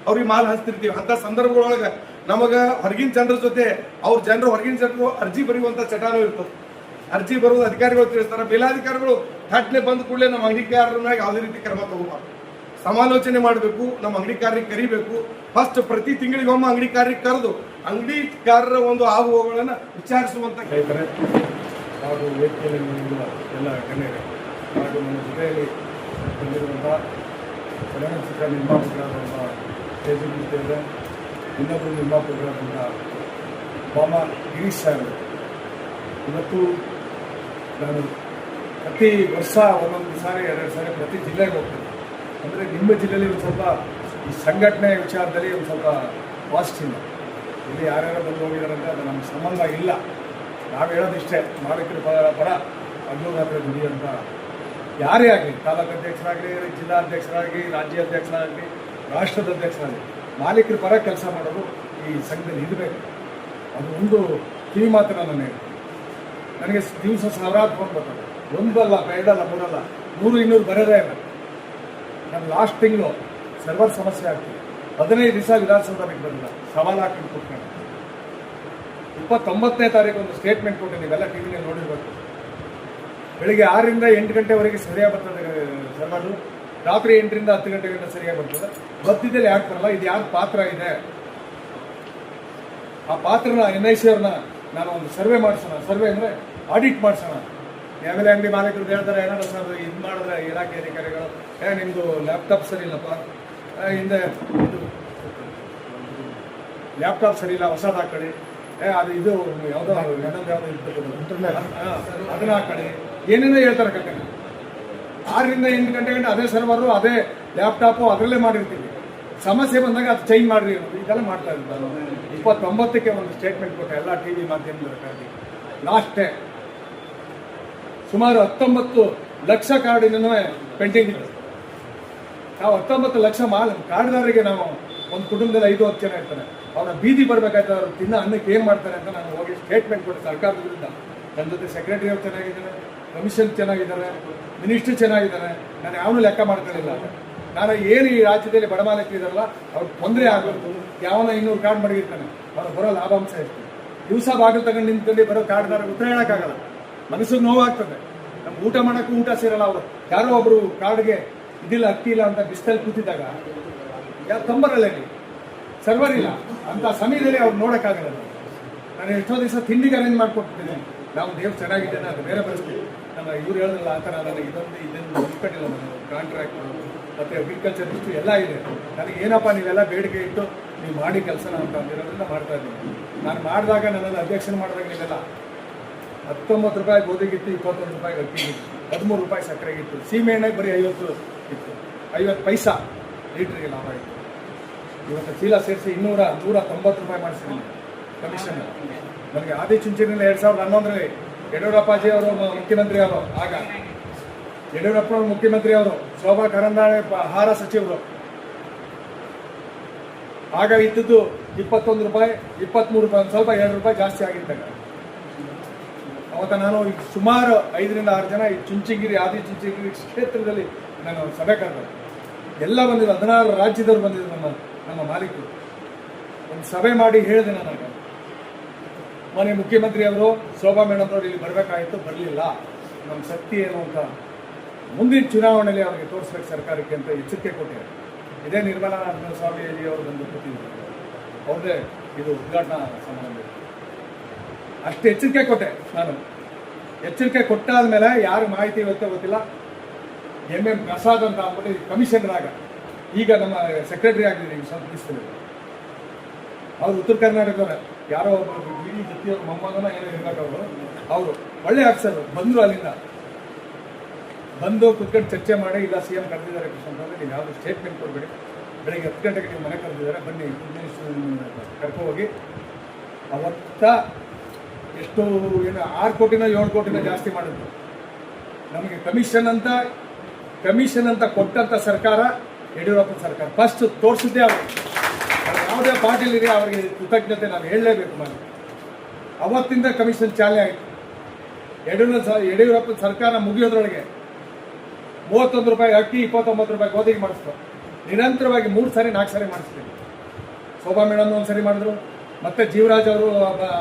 ಅವ್ರಿಗೆ ಮಾಲ್ ಹಂಚ್ತಿರ್ತೀವಿ. ಅಂತ ಸಂದರ್ಭಗಳೊಳಗೆ ನಮಗ ಹೊರಗಿನ ಜನರ ಜೊತೆ ಅವ್ರ ಜನರು ಹೊರಗಿನ ಜನರು ಅರ್ಜಿ ಬರೆಯುವಂತ ಚಟಾನು ಇರ್ತದೆ. ಅರ್ಜಿ ಬರುವುದು ಅಧಿಕಾರಿಗಳು ತಿಳಿಸ್ತಾರೆ. ಮೇಲಾಧಿಕಾರಿಗಳು ಥಟ್ನೆ ಬಂದ ಕೂಡಲೇ ನಮ್ಮ ಅಂಗಡಿಕಾರರ ಮ್ಯಾಗ ಯಾವುದೇ ರೀತಿ ಕ್ರಮ ತಗೋಬಾರ್ದು, ಸಮಾಲೋಚನೆ ಮಾಡಬೇಕು, ನಮ್ಮ ಅಂಗಡಿಕಾರರಿಗೆ ಕರಿಬೇಕು. ಫಸ್ಟ್ ಪ್ರತಿ ತಿಂಗಳಿಗೊಮ್ಮೆ ಅಂಗಡಿಕಾರರಿಗೆ ಕರೆದು ಅಂಗಡಿಕಾರರ ಒಂದು ಆಗು ಹೋಗುಗಳನ್ನ ವಿಚಾರಿಸುವಂತ ಹಾಗೂ ವೇದಿಕೆಯಲ್ಲಿ ಎಲ್ಲ ಗಣ್ಯರೇ ಹಾಗೂ ನಮ್ಮ ಜೊತೆಯಲ್ಲಿ ಬಂದಿರುವಂಥ ಚಲನಚಿತ್ರ ನಿರ್ಮಾಪಕರಾದಂಥ ತೇಜಸ್ವಿ, ಇನ್ನೊಬ್ಬರು ನಿರ್ಮಾಪಕರಾದಂಥ ಬಾಮ ಗಿರೀಶ್ ಸಾಹೇಬರು. ಇವತ್ತು ನಾನು ಪ್ರತಿ ವರ್ಷ ಒಂದೊಂದು ಸಾರಿ 2 ಸಾರಿ ಪ್ರತಿ ಜಿಲ್ಲೆಗೆ ಹೋಗ್ತೇನೆ. ಅಂದರೆ ನಿಮ್ಮ ಜಿಲ್ಲೆಯಲ್ಲಿ ಒಂದು ಸ್ವಲ್ಪ ಈ ಸಂಘಟನೆ ವಿಚಾರದಲ್ಲಿ ಒಂದು ಸ್ವಲ್ಪ ಪಾಸಿಟಿವ್. ಇಲ್ಲಿ ಯಾರ್ಯಾರು ಬಂದು ಹೋಗಿದ್ದಾರೆ ಅಂದರೆ ಅದು ನಮ್ಗೆ ಸಂಬಂಧ ಇಲ್ಲ. ನಾವು ಹೇಳೋದಿಷ್ಟೇ, ಮಾಲೀಕರ ಪರ ಹಗಲು ದುಡಿಯೋಂಥ ಯಾರೇ ಆಗಲಿ, ತಾಲೂಕು ಅಧ್ಯಕ್ಷರಾಗಲಿ, ಜಿಲ್ಲಾಧ್ಯಕ್ಷರಾಗಲಿ, ರಾಜ್ಯಾಧ್ಯಕ್ಷರಾಗಲಿ, ರಾಷ್ಟ್ರದ ಅಧ್ಯಕ್ಷರಾಗಲಿ, ಮಾಲೀಕರ ಪರ ಕೆಲಸ ಮಾಡೋದು ಈ ಸಂಘದಲ್ಲಿ ಇರಬೇಕು. ಅದು ಒಂದು ಕಿವಿ ಮಾತು ನಾನು ಹೇಳ್ತೀನಿ. ನನಗೆ ದಿವಸ ಸಾವಿರಾರು ಫೋನ್ ಬರ್ತದೆ, ಒಂದಲ್ಲ, ಎರಡಲ್ಲ, ಮೂರಲ್ಲ, 100-200 ಬರೋದೇ ಇಲ್ಲ. ನಾನು ಲಾಸ್ಟ್ ತಿಂಗಳು ಸರ್ವರ್ ಸಮಸ್ಯೆ ಆಗ್ತದೆ, 15 ದಿವಸ ವಿಧಾನಸೌಧ ಬಿಟ್ಟು ಬಂದಿಲ್ಲ, ಸವಾಲು ಹಾಕಿ ಕೊಟ್ಕೊಂಡು 29ನೇ ತಾರೀಕು ಒಂದು ಸ್ಟೇಟ್ಮೆಂಟ್ ಕೊಟ್ಟು ನೀವೆಲ್ಲ ಟಿ ವಿನಲ್ಲಿ ನೋಡಿರ್ಬೇಕು. ಬೆಳಿಗ್ಗೆ 6ರಿಂದ 8 ಗಂಟೆವರೆಗೆ ಸರಿಯಾಗಿ ಬರ್ತದೆ ಸರ್ವರು, ರಾತ್ರಿ 8ರಿಂದ 10 ಗಂಟೆಗೆ ಸರಿಯಾಗಿ ಬರ್ತದೆ. ಬದ್ದಿದ್ದಲ್ಲಿ ಯಾಕೆ ಬರಲ್ಲ? ಇದು ಯಾರು ಪಾತ್ರ ಇದೆ, ಆ ಪಾತ್ರನ NIC ಅವ್ರನ್ನ ನಾನು ಒಂದು ಸರ್ವೆ ಮಾಡಿಸೋಣ. ಸರ್ವೆ ಅಂದರೆ ಆಡಿಟ್ ಮಾಡಿಸೋಣ. ಯಾವೆಲ್ಲ ಅಂಗಡಿ ಮಾಲೀಕರು ಹೇಳ್ತಾರೆ, ಏನಾದ್ರು ಸರ್ ಇದು ಮಾಡಿದ್ರೆ ಇಲಾಖೆ ಅಧಿಕಾರಿಗಳು, ನಿಮ್ಮದು ಲ್ಯಾಪ್ಟಾಪ್ ಸರಿ ಇಲ್ಲಪ್ಪ, ಹಿಂದೆ ಇದು ಲ್ಯಾಪ್ಟಾಪ್ ಸರಿ ಇಲ್ಲ, ಹೊಸದು ಹಾಕೊಳ್ಳಿ, ಅದು ಇದು ಯಾವುದೋ ಇನ್ನೊಂದು ಯಾವುದೋ ಇಂಟರ್ನೆಟ್ ಅದನ್ನ ಹಾಕೊಳ್ಳಿ, ಏನೇನೋ ಹೇಳ್ತಾರೆ ಕತೆ. 6ರಿಂದ 8 ಗಂಟೆ ಅದೇ ಸರ್ವರು, ಅದೇ ಲ್ಯಾಪ್ಟಾಪು ಅದರಲ್ಲೇ ಮಾಡಿರ್ತೀವಿ. ಸಮಸ್ಯೆ ಬಂದಾಗ ಅದು ಚೇಂಜ್ ಮಾಡಿರಿ ಅನ್ನೋದು ಇದೆಲ್ಲ ಮಾಡ್ತಾ ಇದ್ದಾರೆ. 29ಕ್ಕೆ ಒಂದು ಸ್ಟೇಟ್ಮೆಂಟ್ ಕೊಟ್ಟೆ ಎಲ್ಲ ಟಿ ವಿ ಮಾಧ್ಯಮದಲ್ಲಿ. ಲಾಸ್ಟ್ ಡೇ ಸುಮಾರು 19 ಲಕ್ಷ ಕಾರ್ಡಿನೂ ಪೆಂಡಿಂಗ್ ಇದೆ. ನಾವು 19 ಲಕ್ಷ ಕಾರ್ಡ್ದಾರರಿಗೆ ನಾವು ಒಂದು ಕುಟುಂಬದಲ್ಲಿ 5-10 ಜನ ಇರ್ತಾರೆ, ಅವ್ರ ಬೀದಿ ಬರಬೇಕಾಯ್ತು, ಅವ್ರು ತಿನ್ನ ಅನ್ನಕ್ಕೆ ಏನು ಮಾಡ್ತಾರೆ ಅಂತ ನಾನು ಹೋಗಿ ಸ್ಟೇಟ್ಮೆಂಟ್ ಕೊಟ್ಟೆ ಸರ್ಕಾರದ ವಿರುದ್ಧ. ನನ್ನ ಜೊತೆ ಸೆಕ್ರೆಟರಿ ಅವ್ರು ಚೆನ್ನಾಗಿದ್ದಾರೆ, ಕಮಿಷನ್ ಚೆನ್ನಾಗಿದ್ದಾರೆ, ಮಿನಿಸ್ಟ್ರು ಚೆನ್ನಾಗಿದ್ದಾರೆ. ನಾನು ಯಾವನೂ ಲೆಕ್ಕ ಮಾಡ್ಕೊಳ್ಳಿಲ್ಲ. ನಾನು ಏನು ಈ ರಾಜ್ಯದಲ್ಲಿ ಬಡಮಾಲೀಕರಿದಾರಲ್ಲ ಅವ್ರಿಗೆ ತೊಂದರೆ ಆಗೋದು. ಯಾವನ 200 ಕಾರ್ಡ್ ಮಡಗಿರ್ತಾನೆ, ಅವ್ರು ಬರೋ ಲಾಭಾಂಶ ಇರ್ತದೆ. ದಿವಸ ಬಾಗಿಲು ತಗೊಂಡು ನಿಂತ್ಕೊಂಡು ಬರೋ ಕಾರ್ಡ್ದಾರ ಉತ್ತರ ಹೇಳೋಕ್ಕಾಗಲ್ಲ, ಮನಸ್ಸಿಗೆ ನೋವಾಗ್ತದೆ. ನಮ್ಗೆ ಊಟ ಮಾಡೋಕ್ಕೂ ಊಟ ಸೇರಲ್ಲ. ಅವರು ಯಾರೋ ಒಬ್ಬರು ಕಾರ್ಡ್ಗೆ ಇದಿಲ್ಲ, ಅಕ್ಕಿ ಇಲ್ಲ ಅಂತ ಬಿಸ್ತಲ್ಲಿ ಕೂತಿದ್ದಾಗ ಯಾರು ತಂಬರಲ್ಲ, ಇಲ್ಲಿ ಸರ್ವರ್ ಇಲ್ಲ ಅಂತ ಸಮಯದಲ್ಲಿ ಅವ್ರು ನೋಡೋಕ್ಕಾಗಲ್ಲ. ನಾನು ಎಷ್ಟೋ ದಿವಸ ತಿಂಡಿಗೆ ಅರೇಂಜ್ ಮಾಡಿಕೊಡ್ತಿದ್ದೀನಿ. ನಾವು ದೇವ್ರು ಚೆನ್ನಾಗಿದ್ದೇನೆ, ಅದು ಬೇರೆ ಪರಿಸ್ಥಿತಿ. ನಮ್ಮ ಇವ್ರು ಹೇಳಿದ್ರಲ್ಲ ಆ ಥರ ನನಗೆ ಇದನ್ನು ಇಟ್ಕೊಂಡಿಲ್ಲ. ನಾನು ಕಾಂಟ್ರಾಕ್ಟ್ ಮತ್ತು ಅಗ್ರಿಕಲ್ಚರ್ ಇಷ್ಟು ಎಲ್ಲ ಇದೆ. ನನಗೆ ಏನಪ್ಪ ನೀವೆಲ್ಲ ಬೇಡಿಕೆ ಇಟ್ಟು ನೀವು ಮಾಡಿ ಕೆಲಸನ ಅಂತ ಅಂದಿರೋದ್ರಿಂದ ಮಾಡ್ತಾ ಇದ್ದೀನಿ. ನಾನು ಮಾಡಿದಾಗ ನನ್ನೆಲ್ಲ ಅಧ್ಯಕ್ಷನ ಮಾಡಿದಾಗ ನೀವೆಲ್ಲ 19 ರೂಪಾಯಿ ಗೋಧಿಗಿತ್ತು, 21 ರೂಪಾಯಿ ಅಕ್ಕಿಗಿತ್ತು, 13 ರೂಪಾಯಿ ಸಕ್ಕರೆಗಿತ್ತು, ಸೀಮೆ ಎಣ್ಣೆಗೆ ಬರೀ 50 ಇತ್ತು, 50 ಪೈಸಾ ಲೀಟ್ರಿಗೆ ಲಾಭ ಇತ್ತು. ಇವತ್ತು ಚೀಲ ಸೇರಿಸಿ 190 ರೂಪಾಯಿ ಮಾಡಿಸಿದ್ದೀನಿ ಕಮಿಷನ್. ನನಗೆ ಆದಿಚುಂಚನದಲ್ಲಿ 2011ರಲ್ಲಿ ಯಡಿಯೂರಪ್ಪಾಜಿ ಅವರು ಮುಖ್ಯಮಂತ್ರಿ ಅವರು, ಆಗ ಯಡಿಯೂರಪ್ಪ ಮುಖ್ಯಮಂತ್ರಿ ಅವರು, ಶೋಭಾ ಕರಂದ್ಲಾಜೆ ಆಹಾರ ಸಚಿವರು, ಆಗ ಇದ್ದದ್ದು 21 ರೂಪಾಯಿ, 23 ರೂಪಾಯಿ, ಒಂದು ಸ್ವಲ್ಪ 2 ರೂಪಾಯಿ ಜಾಸ್ತಿ ಆಗಿದ್ದಾಗ. ಅವತ್ತ ನಾನು ಸುಮಾರು 5ರಿಂದ 6 ಜನ ಈ ಚುಂಚನಗಿರಿ, ಆದಿಚುಂಚನಗಿರಿ ಕ್ಷೇತ್ರದಲ್ಲಿ ನಾನು ಸಭೆ ಕರೆದೆ. ಎಲ್ಲ ಬಂದಿದ್ದು, 16 ರಾಜ್ಯದವರು ಬಂದಿದ್ದು. ನಮ್ಮ ಮಾಲೀಕರು ಒಂದು ಸಭೆ ಮಾಡಿ ಹೇಳಿದೆ ನನಗೆ, ಮನೆ ಮುಖ್ಯಮಂತ್ರಿ ಅವರು, ಶೋಭಾ ಮೇಡಮ್ ಅವರು ಇಲ್ಲಿ ಬರಬೇಕಾಯಿತು, ಬರಲಿಲ್ಲ. ನಮ್ಮ ಶಕ್ತಿ ಏನು ಅಂತ ಮುಂದಿನ ಚುನಾವಣೆಯಲ್ಲಿ ಅವರಿಗೆ ತೋರಿಸ್ಬೇಕು ಸರ್ಕಾರಕ್ಕೆ ಅಂತ ಎಚ್ಚರಿಕೆ ಕೊಟ್ಟಿದ್ದಾರೆ. ಇದೇ ನಿರ್ಮಲಾನಂದ ಸ್ವಾಮೀಜಿ ಅವರು ಬಂದು ಕೂತಿದ್ರು, ಅವ್ರದ್ದೇ ಇದು ಉದ್ಘಾಟನಾ ಸಮಾರಂಭ. ಅಷ್ಟು ಎಚ್ಚರಿಕೆ ಕೊಟ್ಟೆ ನಾನು. ಎಚ್ಚರಿಕೆ ಕೊಟ್ಟಾದ ಮೇಲೆ ಯಾರು ಮಾಹಿತಿ ಗೊತ್ತಿಲ್ಲ. MM ಪ್ರಸಾದ್ ಅಂತ ಅಂದ್ಬಿಟ್ಟು ಕಮಿಷನರ್ ಆಗ, ಈಗ ನಮ್ಮ ಸೆಕ್ರೆಟರಿ ಆಗಿದ್ದೀನಿ ಸ್ವಲ್ಪ ದಿವಸದಲ್ಲಿ. ಅವರು ಉತ್ತರ ಕರ್ನಾಟಕದವ್ರ, ಯಾರೋ ಒಬ್ಬರು ಇಡೀ ಜೊತೆಯವ್ರು ಮೊಮ್ಮಗನ ಏನೋ ಇರ್ಬೇಕು. ಅವರು ಒಳ್ಳೆ ಆಫೀಸರ್ ಬಂದರು, ಅಲ್ಲಿಂದ ಬಂದು ಕುತ್ಕೊಂಡು ಚರ್ಚೆ ಮಾಡಿ, ಇಲ್ಲ CM ಕರೆದಿದ್ದಾರೆ ಕೃಷ್ಣಪ್ಪನವ್ರೆ, ನೀವು ಯಾವುದು ಸ್ಟೇಟ್ಮೆಂಟ್ ಕೊಡಬೇಡಿ, ಬೆಳಗ್ಗೆ 10 ಗಂಟೆಗೆ ನೀವು ಮನೆ ಕರೆದಿದ್ದಾರೆ, ಬನ್ನಿ ಕರ್ಕೋಗಿ. ಅವತ್ತ ಎಷ್ಟು ಏನು 6 ಕೋಟಿನ 7 ಕೋಟಿನ ಜಾಸ್ತಿ ಮಾಡಿದ್ರು. ನಮಗೆ ಕಮಿಷನ್ ಅಂತ ಕೊಟ್ಟಂಥ ಸರ್ಕಾರ ಯಡಿಯೂರಪ್ಪ ಸರ್ಕಾರ. ಫಸ್ಟ್ ತೋರಿಸಿದ್ದೆ ಅವರು. ಯಾವುದೇ ಪಾರ್ಟಿಲಿದೆ ಅವರಿಗೆ ಕೃತಜ್ಞತೆ ನಾನು ಹೇಳಲೇಬೇಕು. ನಾನು ಅವತ್ತಿಂದ ಕಮಿಷನ್ ಚಾಲನೆ ಆಯಿತು. ಯಡಿಯೂರಪ್ಪ ಸರ್ಕಾರ ಮುಗಿಯೋದ್ರೊಳಗೆ 31 ರೂಪಾಯಿ ಅಕ್ಕಿ, 29 ರೂಪಾಯಿ ಗೋಧಿಗೆ ಮಾಡಿಸ್ತು. ನಿರಂತರವಾಗಿ 3 ಸಾರಿ 4 ಸಾರಿ ಮಾಡಿಸ್ತೀನಿ. ಶೋಭಾ ಮೇಡಮ್ ಒಂದ್ಸರಿ ಮಾಡಿದ್ರು, ಮತ್ತೆ ಜೀವರಾಜ್ ಅವರು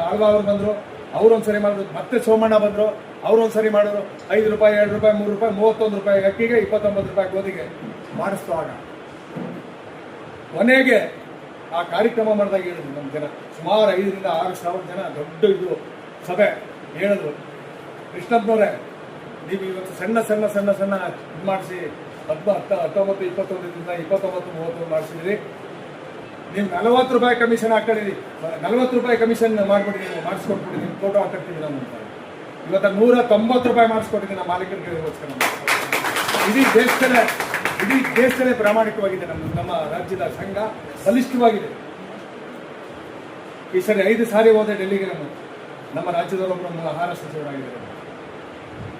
ಆಳ್ವಾ ಅವರು ಬಂದರು, ಅವರು ಒಂದ್ಸರಿ ಮಾಡಿದ್ರು, ಮತ್ತೆ ಸೋಮಣ್ಣ ಬಂದರು, ಅವರು ಒಂದ್ಸರಿ ಮಾಡಿದ್ರು. 5 ರೂಪಾಯಿ, 2 ರೂಪಾಯಿ, 3 ರೂಪಾಯಿ, 31 ರೂಪಾಯಿ ಅಕ್ಕಿಗೆ, 29 ರೂಪಾಯಿ ಗೋಧಿಗೆ ಮಾಡಿಸ್ತು. ಆಗ ಕೊನೆಗೆ ಆ ಕಾರ್ಯಕ್ರಮ ಮಾಡಿದಾಗ ಹೇಳಿದ್ರು ನಮ್ಮ ಜನ, ಸುಮಾರು 5ರಿಂದ 6 ಸಾವಿರ ಜನ ದೊಡ್ಡ ಇದು ಸಭೆ ಹೇಳಿದ್ರು, ಕೃಷ್ಣಪ್ಪನವರೇ ನೀವು ಇವತ್ತು ಸಣ್ಣ ಇದು ಮಾಡಿಸಿ 19, 21ರಿಂದ 29, 30 ಮಾಡಿಸಿದ್ರಿ. ನೀವು 40 ರೂಪಾಯಿ ಕಮಿಷನ್ ಹಾಕೊಂಡಿರಿ, 40 ರೂಪಾಯಿ ಕಮಿಷನ್ ಮಾಡಿಬಿಟ್ಟಿದ್ದೀನಿ, ಮಾಡಿಸ್ಕೊಟ್ಬಿಟ್ಟಿದ್ದೀನಿ, ಫೋಟೋ ಹಾಕಿರ್ತೀವಿ ನಾವು ಅಂತ. ಇವತ್ತು 190 ರೂಪಾಯಿ ಮಾಡಿಸ್ಕೊಟ್ಟಿದ್ದೀನಿ ನಮ್ಮ ಮಾಲೀಕರಿಗೆ. ಇಡೀ ದೇಶದಲ್ಲೇ ಇಡೀ ದೇಶದಲ್ಲೇ ಪ್ರಾಮಾಣಿಕವಾಗಿದೆ. ನಮ್ಮ ರಾಜ್ಯದ ಸಂಘ ಬಲಿಷ್ಠವಾಗಿದೆ. ಈ ಸರಿ 5 ಸಾರಿ ಹೋದೆ ಡೆಲ್ಲಿಗೆ. ನಮ್ಮ ರಾಜ್ಯದವರೊಬ್ಬರು ಆಹಾರ ಸಚಿವರಾಗಿದ್ದಾರೆ.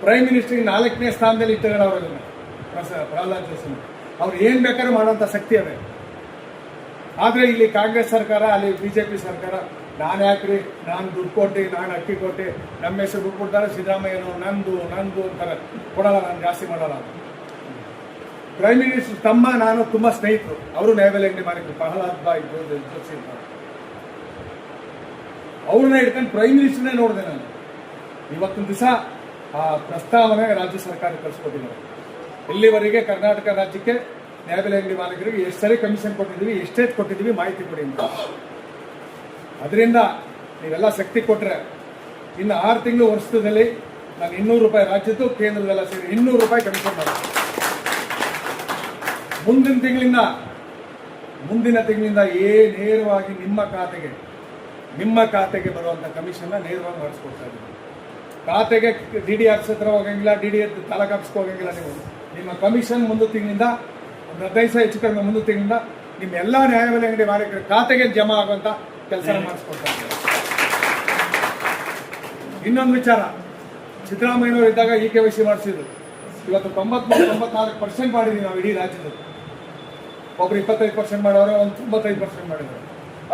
ಪ್ರೈಮ್ ಮಿನಿಸ್ಟರ್ಗೆ 4ನೇ ಸ್ಥಾನದಲ್ಲಿ ಇಟ್ಟಿದ್ದಾರೆ ಅವರನ್ನು, ಪ್ರಹ್ಲಾದ್ ಜೋಶಿ. ಅವ್ರು ಏನು ಬೇಕಾದ್ರೂ ಮಾಡೋಂಥ ಶಕ್ತಿ ಅದೇ. ಆದರೆ ಇಲ್ಲಿ ಕಾಂಗ್ರೆಸ್ ಸರ್ಕಾರ, ಅಲ್ಲಿ ಬಿಜೆಪಿ ಸರ್ಕಾರ, ನಾನು ಯಾಕ್ರಿ, ನಾನು ದುಡ್ಡು ಕೊಟ್ಟು, ನಾನು ಅಕ್ಕಿ ಕೊಟ್ಟು, ನಮ್ಮ ಹೆಸರು ದುಡ್ಡು ಕೊಡ್ತಾರೆ, ಸಿದ್ದರಾಮಯ್ಯನು ನಂದು ಅಂತಾರೆ, ಕೊಡಲ್ಲ, ನಾನು ಜಾಸ್ತಿ ಮಾಡಲ್ಲ. ಪ್ರೈಮ್ ಮಿನಿಸ್ಟರ್ ತಮ್ಮ ನಾನು ತುಂಬ ಸ್ನೇಹಿತರು. ಅವರು ನ್ಯಾಯಬೆಲೆ ಅಂಗಡಿ ಮಾಲೀಕರು, ಪ್ರಹ್ಲಾದ್ ಬಾಯ್ ಜೋಶಿ ಅಂತ. ಅವ್ರನ್ನ ಹಿಡ್ಕೊಂಡು ಪ್ರೈಮ್ ಮಿನಿಸ್ಟರ್ನೇ ನೋಡಿದೆ ನಾನು. ಇವತ್ತಿನ ದಿವಸ ಆ ಪ್ರಸ್ತಾವನೆ ರಾಜ್ಯ ಸರ್ಕಾರ ಕಳಿಸ್ಕೊಟ್ಟಿದ್ದಾರೆ. ಇಲ್ಲಿವರೆಗೆ ಕರ್ನಾಟಕ ರಾಜ್ಯಕ್ಕೆ ನ್ಯಾಯಬೆಲೆ ಅಂಗಡಿ ಮಾಲೀಕರಿಗೆ ಎಷ್ಟು ಸರಿ ಕಮಿಷನ್ ಕೊಟ್ಟಿದ್ದೀವಿ, ಎಷ್ಟೇ ಕೊಟ್ಟಿದ್ದೀವಿ, ಮಾಹಿತಿ ಕೊಡಿ ಅಂತ. ಅದರಿಂದ ನೀವೆಲ್ಲ ಶಕ್ತಿ ಕೊಟ್ಟರೆ ಇನ್ನು 6 ತಿಂಗಳು ವರ್ಷದಲ್ಲಿ ನಾನು 200 ರೂಪಾಯಿ ರಾಜ್ಯದ್ದು, ಕೇಂದ್ರದೆಲ್ಲ ಸೇರಿ 200 ರೂಪಾಯಿ ಕಮಿಷನ್ ಮಾಡ್ತೀನಿ. ಮುಂದಿನ ತಿಂಗಳಿಂದ ನೇರವಾಗಿ ನಿಮ್ಮ ಖಾತೆಗೆ ಬರುವಂಥ ಕಮಿಷನ್ನ ನೇರವಾಗಿ ಮಾಡಿಸ್ಕೊಡ್ತಾ ಇದ್ದೀವಿ. ಖಾತೆಗೆ ಡಿ ಆಫೀಸ್ ಹತ್ರ ಹೋಗಂಗಿಲ್ಲ, ಡಿ ತಾಲೂಕು ಆಫೀಸ್ಗೆ ಹೋಗಂಗಿಲ್ಲ. ನಿಮ್ಮ ಕಮಿಷನ್ ಮುಂದೆ ತಿಂಗಳಿಂದ ಒಂದು 15 ಸಾವಿರ ಹೆಚ್ಚು ಕಡಿಮೆ ಮುಂದೆ ತಿಂಗಳಿಂದ ನಿಮ್ಮ ಎಲ್ಲ ನ್ಯಾಯಬೆಲೆ ಅಂಗಡಿ ಮಾಲೀಕರ ಖಾತೆಗೆ ಜಮಾ ಆಗುವಂಥ ಕೆಲಸ ಮಾಡಿಸ್ಕೊಡ್ತಾ ಇದ್ದೀವಿ. ಇನ್ನೊಂದು ವಿಚಾರ, ಸಿದ್ದರಾಮಯ್ಯನವರು ಇದ್ದಾಗ KYC ಮಾಡಿಸಿದ್ರು. ಇವತ್ತು 93-94% ಮಾಡಿದ್ದೀವಿ ನಾವು ಇಡೀ ರಾಜ್ಯದಲ್ಲಿ. ಒಬ್ರು 25% ಮಾಡೋರು, ಒಂದು 95% ಮಾಡಿದ್ರು.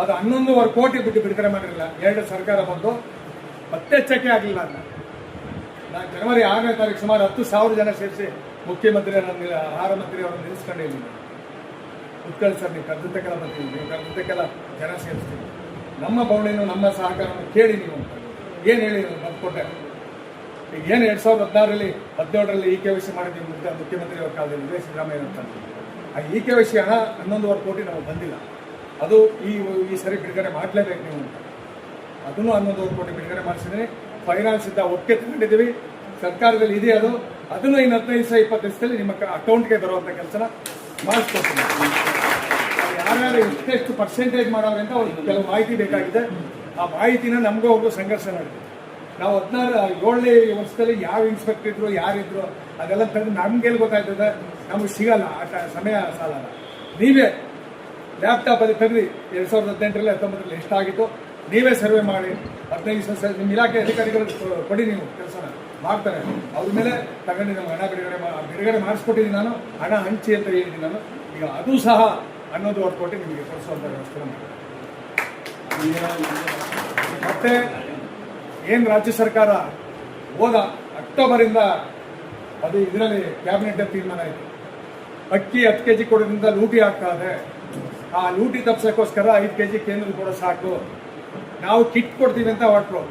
ಅದು 11.25 ಕೋಟಿ ಬಿಡುಗಡೆ ಮಾಡಿರಲಿಲ್ಲ. 2 ಸರ್ಕಾರ ಬಂದು ಮತ್ತೆ ಚೆಕ್ ಆಗಲಿಲ್ಲ. ನಾನು ಜನವರಿ 6ನೇ ತಾರೀಕು ಸುಮಾರು 10,000 ಜನ ಸೇರಿಸಿ ಮುಖ್ಯಮಂತ್ರಿ, ಆಹಾರ ಮಂತ್ರಿ ಅವರನ್ನು ನಿಲ್ಲಿಸ್ಕೊಂಡಿದ್ದೀನಿ. ಉತ್ಕಳ್ ಸರ್, ನೀವು ಕರ್ದಕ್ಕೆಲ್ಲ ಬರ್ತೀವಿ, ನೀವು ಕರ್ದಕ್ಕೆಲ್ಲ ಜನ ಸೇರಿಸ್ತೀವಿ, ನಮ್ಮ ಬೌಳಿನೂ ನಮ್ಮ ಸಹಕಾರವನ್ನು ಕೇಳಿ ನೀವು ಅಂತ ಏನು ಹೇಳಿ ಬಂದು ಕೊಟ್ಟೆ. ಈಗ ಏನು 2016ರಲ್ಲಿ 17ರಲ್ಲಿ KYC ಮಾಡಿದ್ದೀವಿ ಮುಖ್ಯಮಂತ್ರಿ ಅವರ ಕಾಲದಲ್ಲಿ, ಇದೇ ಸಿದ್ದರಾಮಯ್ಯ ಅಂತ. ಆ KYC ಹಣ 11.25 ಕೋಟಿ ನಮಗೆ ಬಂದಿಲ್ಲ. ಅದು ಈ ಸರಿ ಬಿಡುಗಡೆ ಮಾಡಲೇಬೇಕು ನೀವು ಅಂತ. ಅದನ್ನು 11.25 ಕೋಟಿ ಬಿಡುಗಡೆ ಮಾಡಿಸಿದ್ರೆ ಫೈನಾನ್ಸ್ ಇದ್ದ ಒಟ್ಟಿಗೆ ತಗೊಂಡಿದ್ದೀವಿ, ಸರ್ಕಾರದಲ್ಲಿ ಇದೆ. ಅದನ್ನು ಇನ್ನು 15-20 ದಿವಸದಲ್ಲಿ ನಿಮ್ಮ ಅಕೌಂಟ್ಗೆ ಬರುವಂಥ ಕೆಲಸನ ಮಾಡಿಸ್ಕೊಡ್ತೀನಿ. ಯಾರ್ಯಾರು ಎಷ್ಟು ಪರ್ಸೆಂಟೇಜ್ ಮಾಡೋರು ಅಂತ ಅವ್ರಿಗೆ ಕೆಲವು ಮಾಹಿತಿ ಬೇಕಾಗಿದೆ. ಆ ಮಾಹಿತಿನ ನಮಗೂ ಅವ್ರಿಗೂ ಸಂಘರ್ಷ ನಡೆದಿದೆ. ನಾವು 7ನೇ ವರ್ಷದಲ್ಲಿ ಯಾವ ಇನ್ಸ್ಪೆಕ್ಟರ್ ಇದ್ರು, ಯಾರಿದ್ರು, ಅದೆಲ್ಲ ತೆಗೆದು ನಮ್ಗೆಲ್ಲಿ ಗೊತ್ತಾಯ್ತದೆ, ನಮಗೆ ಸಿಗಲ್ಲ, ಸಮಯ ಸಾಲಲ್ಲ. ನೀವೇ ಲ್ಯಾಪ್ಟಾಪಲ್ಲಿ ತೆಗೆದು 2018ರಲ್ಲಿ 19ರಲ್ಲಿ ಎಷ್ಟಾಗಿತ್ತು ನೀವೇ ಸರ್ವೆ ಮಾಡಿ 15 ದಿವಸ ನಿಮ್ಮ ಇಲಾಖೆ ಅಧಿಕಾರಿಗಳು ಕೊಡಿ, ನೀವು ಕೆಲಸನ ಮಾಡ್ತಾರೆ. ಅವ್ರ ಮೇಲೆ ತಗೊಂಡು ನಮ್ಗೆ ಹಣ ಬಿಡುಗಡೆ ಮಾಡಿಸ್ಕೊಟ್ಟಿದ್ದೀನಿ. ನಾನು ಹಣ ಹಂಚಿ ಅಂತ ಹೇಳಿದ್ದೀನಿ ನಾನು. ಈಗ ಅದು ಸಹ 11.25 ಕೋಟಿ ನಿಮಗೆ ಕೊಡಿಸುವಂಥ ವ್ಯವಸ್ಥೆ ಮಾಡಿ. ಮತ್ತೆ ಏನು ರಾಜ್ಯ ಸರ್ಕಾರ ಹೋದ ಅಕ್ಟೋಬರಿಂದ ಅದು ಇದರಲ್ಲಿ ಕ್ಯಾಬಿನೆಟ್ ತೀರ್ಮಾನ ಆಯಿತು. ಅಕ್ಕಿ 10 kg ಕೊಡೋದ್ರಿಂದ ಲೂಟಿ ಆಗ್ತಾ ಇದೆ. ಆ ಲೂಟಿ ತಪ್ಪಿಸೋಕ್ಕೋಸ್ಕರ 5 kg ಕೇಂದ್ರ ಕೊಡೋ ಸಾಕು, ನಾವು ಕಿಟ್ ಕೊಡ್ತೀವಿ ಅಂತ ಹೊರಟರು.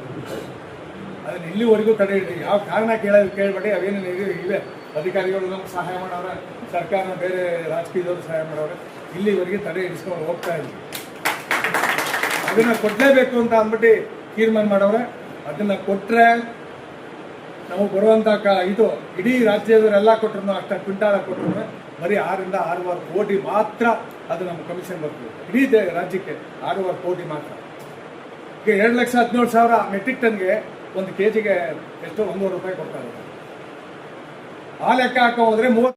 ಅದನ್ನು ಇಲ್ಲಿವರೆಗೂ ತಡೆ ಹಿಡಿದು ಯಾವ ಕಾರಣ ಕೇಳಬೇಡಿ. ಅವೇನೇನು ಇವೆ, ಅಧಿಕಾರಿಗಳು ನಮ್ಗೆ ಸಹಾಯ ಮಾಡೋರೆ, ಸರ್ಕಾರ ಬೇರೆ ರಾಜಕೀಯದವರು ಸಹಾಯ ಮಾಡೋರೆ. ಇಲ್ಲಿವರೆಗೆ ತಡೆ ಹಿಡಿಸ್ಕೊಂಡು ಹೋಗ್ತಾ ಇದ್ವಿ. ಅದನ್ನು ಕೊಡಲೇಬೇಕು ಅಂತ ಅಂದ್ಬಿಟ್ಟು ತೀರ್ಮಾನ ಮಾಡೋರೆ. ಅದನ್ನು ಕೊಟ್ಟರೆ ನಮಗೆ ಬರುವಂಥ ಇದು ಇಡೀ ರಾಜ್ಯದವರೆಲ್ಲ ಕೊಟ್ಟರು, ಅಷ್ಟು ಕ್ವಿಂಟಾಲ ಕೊಟ್ಟರು ಬರೀ 6ರಿಂದ 6.25 ಕೋಟಿ ಮಾತ್ರ ಅದು ನಮ್ಮ ಕಮಿಷನ್ ಬರ್ತದೆ. ಇಡೀ ರಾಜ್ಯಕ್ಕೆ 6.25 ಕೋಟಿ ಮಾತ್ರ. ಈಗ 2,17,000 ಮೆಟ್ರಿಕ್ ಟನ್ಗೆ 1 kgಗೆ ಎಷ್ಟು 100 ರೂಪಾಯಿ ಕೊಡ್ತಾರೆ. ಆ ಲೆಕ್ಕ ಹಾಕೋ ಹೋದ್ರೆ 30